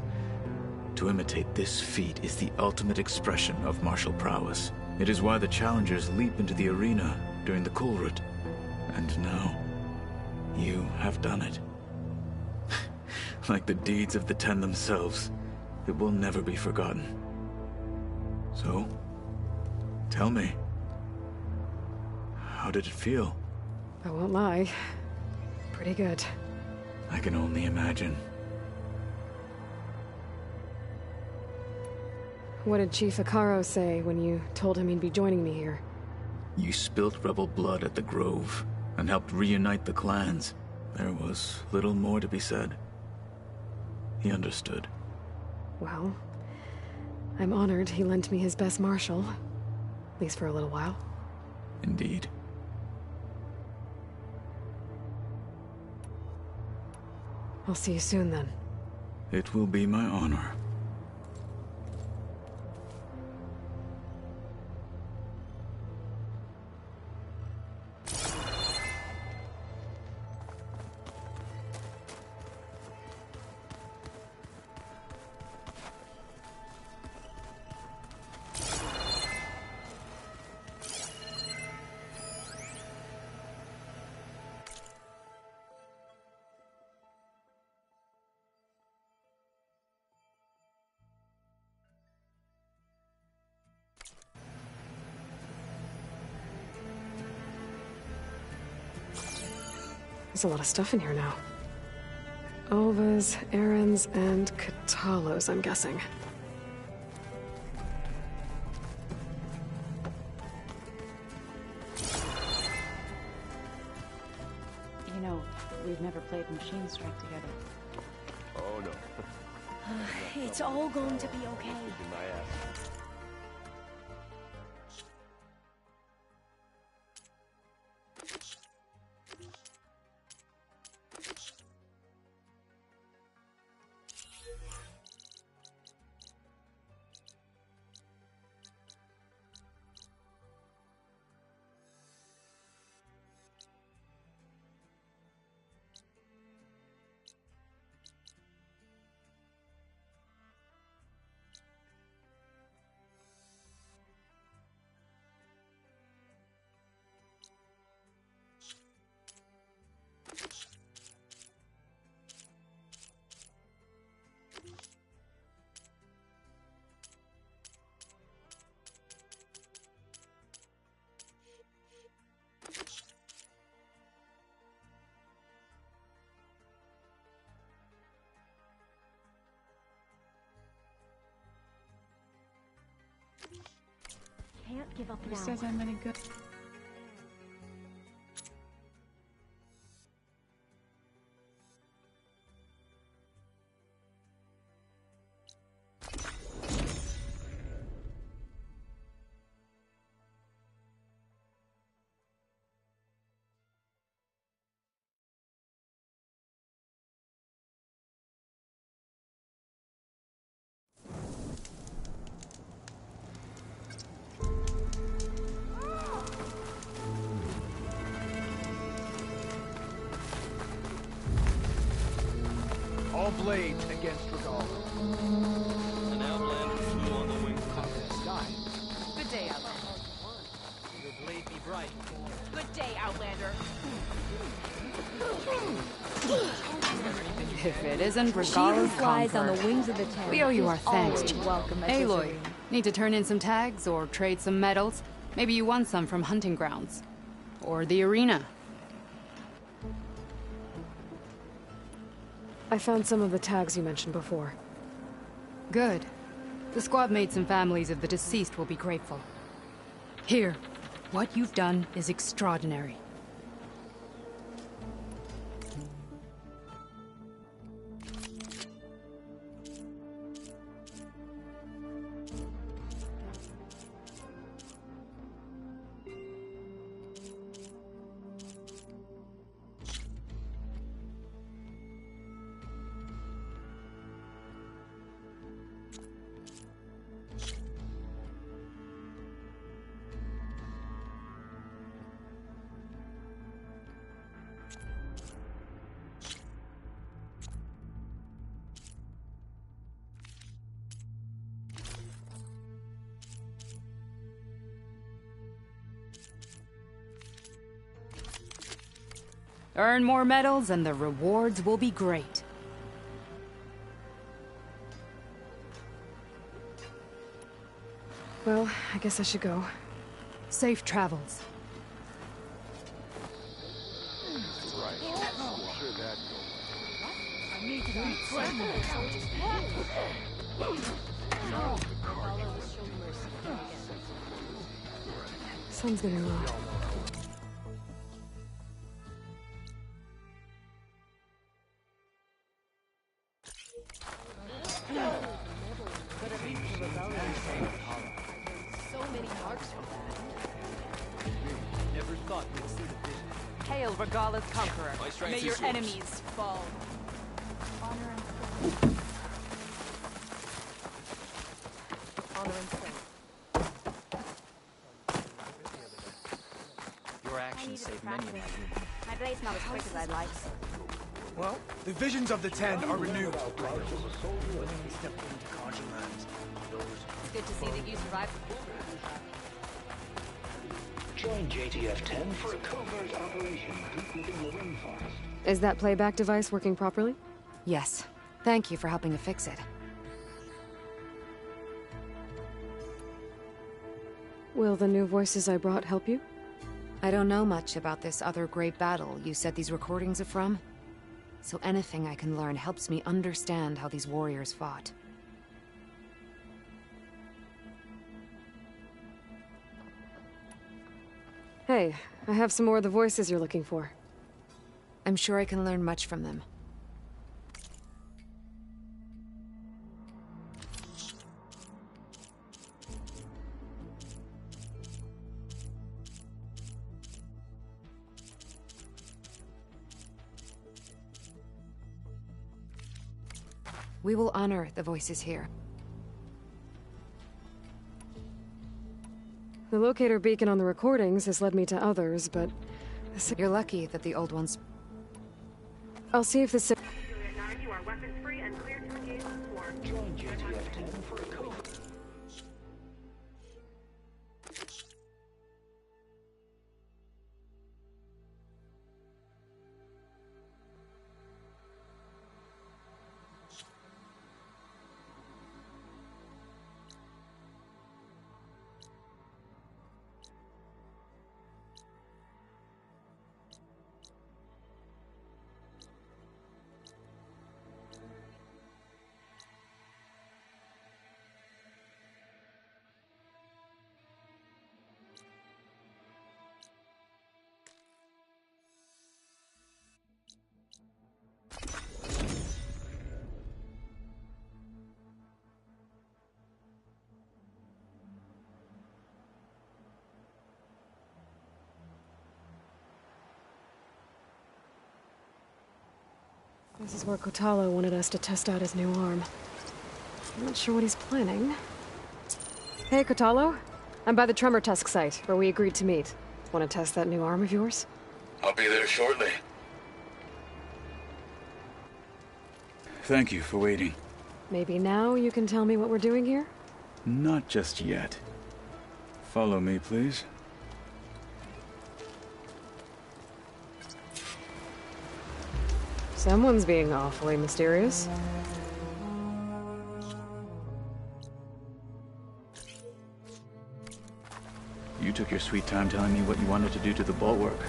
to imitate this feat is the ultimate expression of martial prowess. It is why the challengers leap into the arena during the Kulrut. And now, you have done it. Like the deeds of the Ten themselves, it will never be forgotten. So, tell me, how did it feel? I won't lie. Pretty good. I can only imagine. What did Chief Hikaru say when you told him he'd be joining me here? You spilt rebel blood at the Grove, and helped reunite the clans. There was little more to be said. He understood. Well, I'm honored he lent me his best marshal. At least for a little while. Indeed. I'll see you soon then. It will be my honor. There's a lot of stuff in here now. Olvas, Errands, and Katalos, I'm guessing. You know, we've never played Machine Strike together. Oh, no. It's all going to be okay. Kicking my ass. can't give up Who now. says I'm any good? All blades against Regala. An outlander flew on the wings of The sky. Good day, Outlander. Your blade be bright. Good day, Outlander. If it isn't She who Regala's flies on the conqueror. wings of the Ten. We owe you our thanks. Always welcome at this Aloy, arena. need to turn in some tags or trade some medals? Maybe you won some from hunting grounds. Or the arena. I found some of the tags you mentioned before. Good. The squad mates and families of the deceased will be grateful. Here, what you've done is extraordinary. Earn more medals and the rewards will be great. Well, I guess I should go. Safe travels. Right. I'm sure that Sun's getting low. So many marks from that. Never thought we'd see the vision. Hail Regala's conqueror. My strength May is your yours. enemies fall. Honor and strength. Your actions saved many of my women. My blade's not as quick as I'd like. Well, the visions of the Ten are renewed. It's good to see that you survived. Join JTF-10 for a covert operation deep within the rainforest. Is that playback device working properly? Yes. Thank you for helping to fix it. Will the new voices I brought help you? I don't know much about this other great battle you said these recordings are from. So anything I can learn helps me understand how these warriors fought. Hey, I have some more of the voices you're looking for. I'm sure I can learn much from them. We will honor the voices here. The locator beacon on the recordings has led me to others, but... You're lucky that the old ones... I'll see if this... Join JTF-10 for a covert... This is where Kotalo wanted us to test out his new arm. I'm not sure what he's planning. Hey, Kotalo. I'm by the Tremor Tusk site, where we agreed to meet. Want to test that new arm of yours? I'll be there shortly. Thank you for waiting. Maybe now you can tell me what we're doing here? Not just yet. Follow me, please. Someone's being awfully mysterious. You took your sweet time telling me what you wanted to do to the bulwark.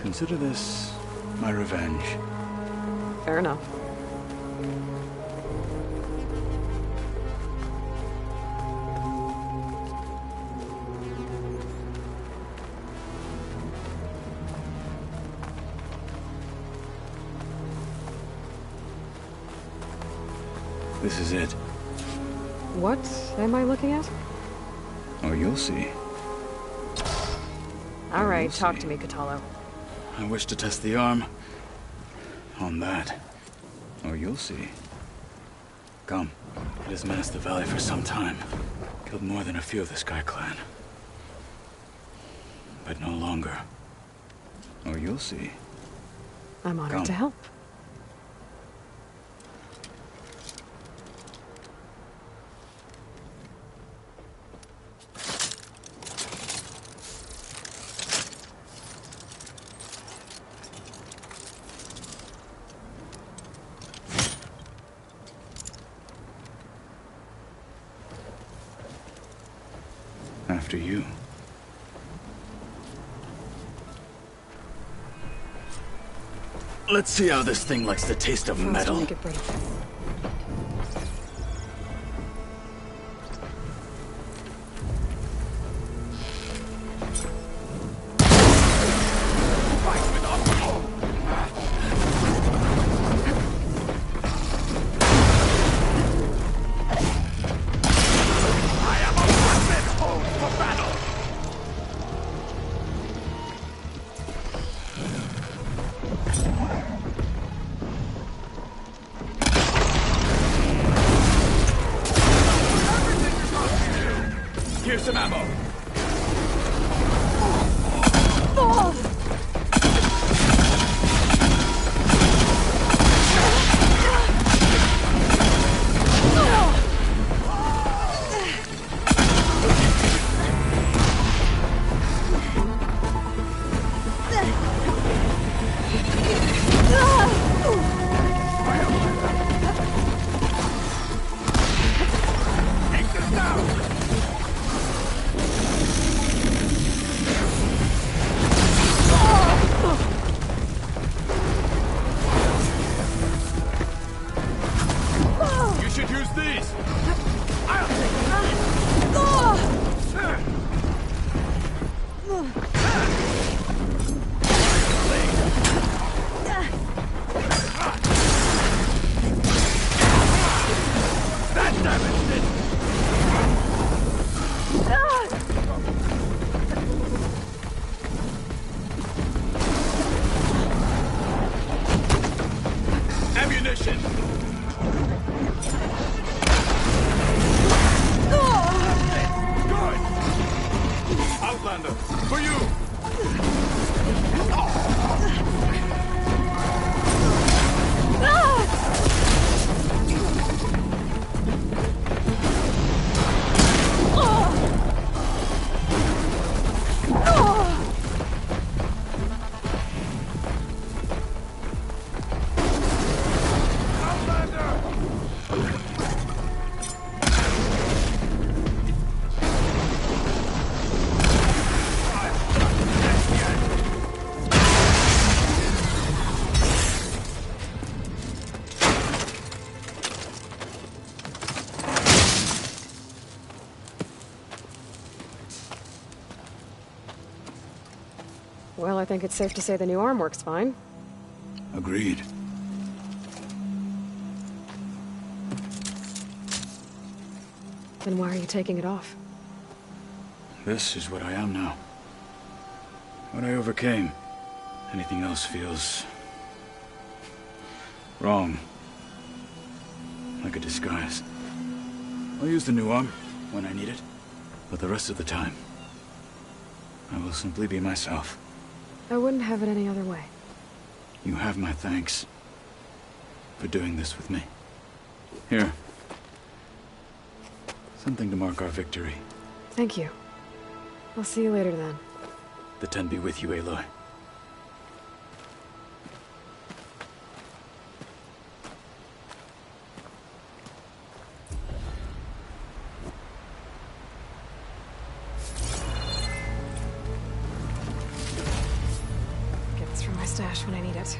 Consider this my revenge. Fair enough. This is it. What am I looking at? Oh, you'll see. All right, talk to me, Kotalo. I wish to test the arm on that. Oh, you'll see. Come. It has menaced the valley for some time. Killed more than a few of the Sky Clan. But no longer. Oh, you'll see. I'm honored to help. After you. Let's see how this thing likes the taste of metal. Make it break. Here's some ammo. Well, I think it's safe to say the new arm works fine. Agreed. Then why are you taking it off? This is what I am now. What I overcame. Anything else feels Wrong. Like a disguise. I'll use the new arm when I need it, but the rest of the time, I will simply be myself. I wouldn't have it any other way. You have my thanks for doing this with me. Here. Something to mark our victory. Thank you. I'll see you later then. The Ten be with you, Aloy. Get this from my stash when I need it.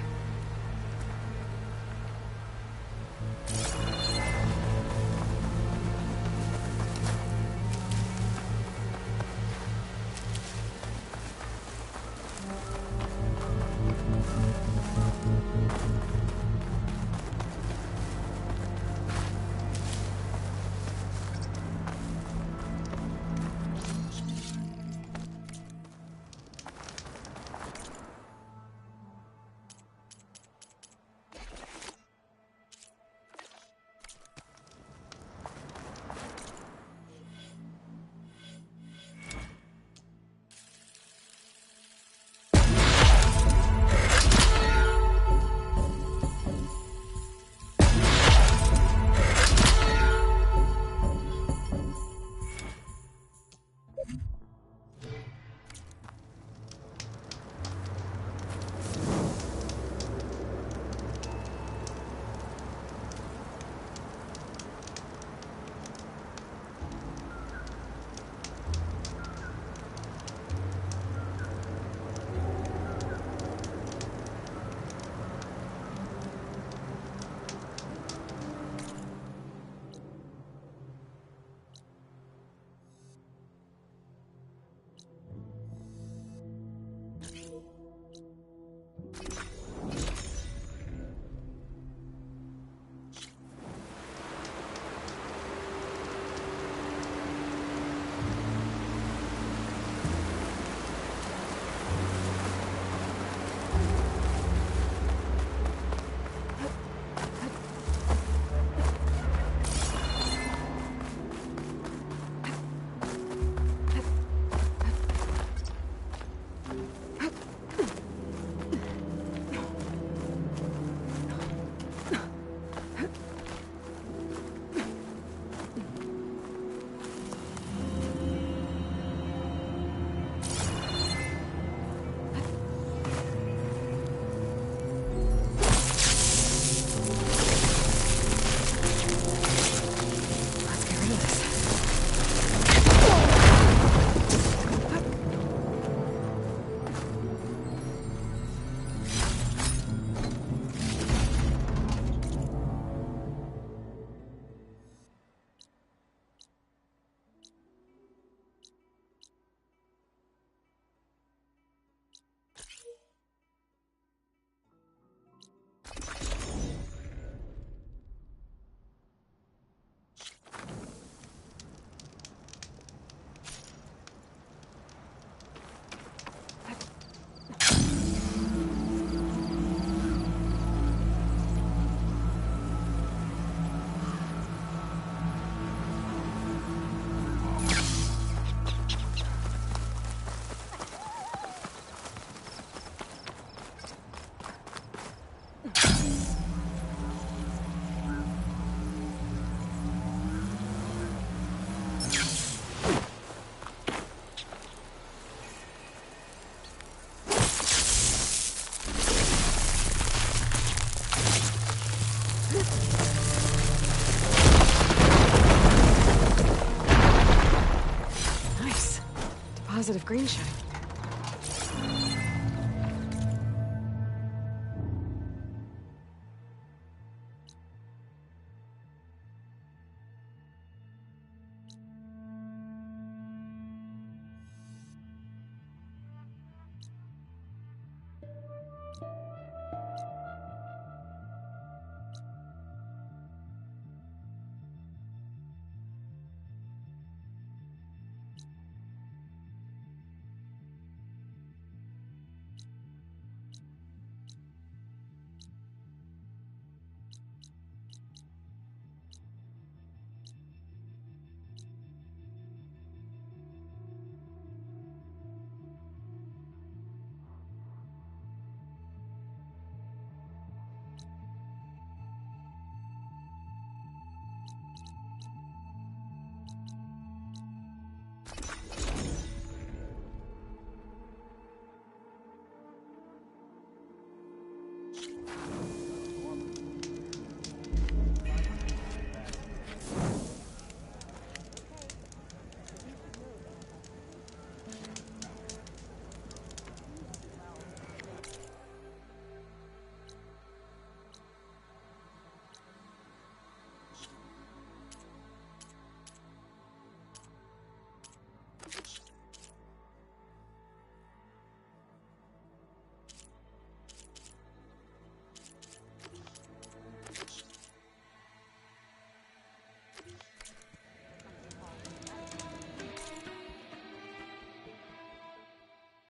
Positive green shine.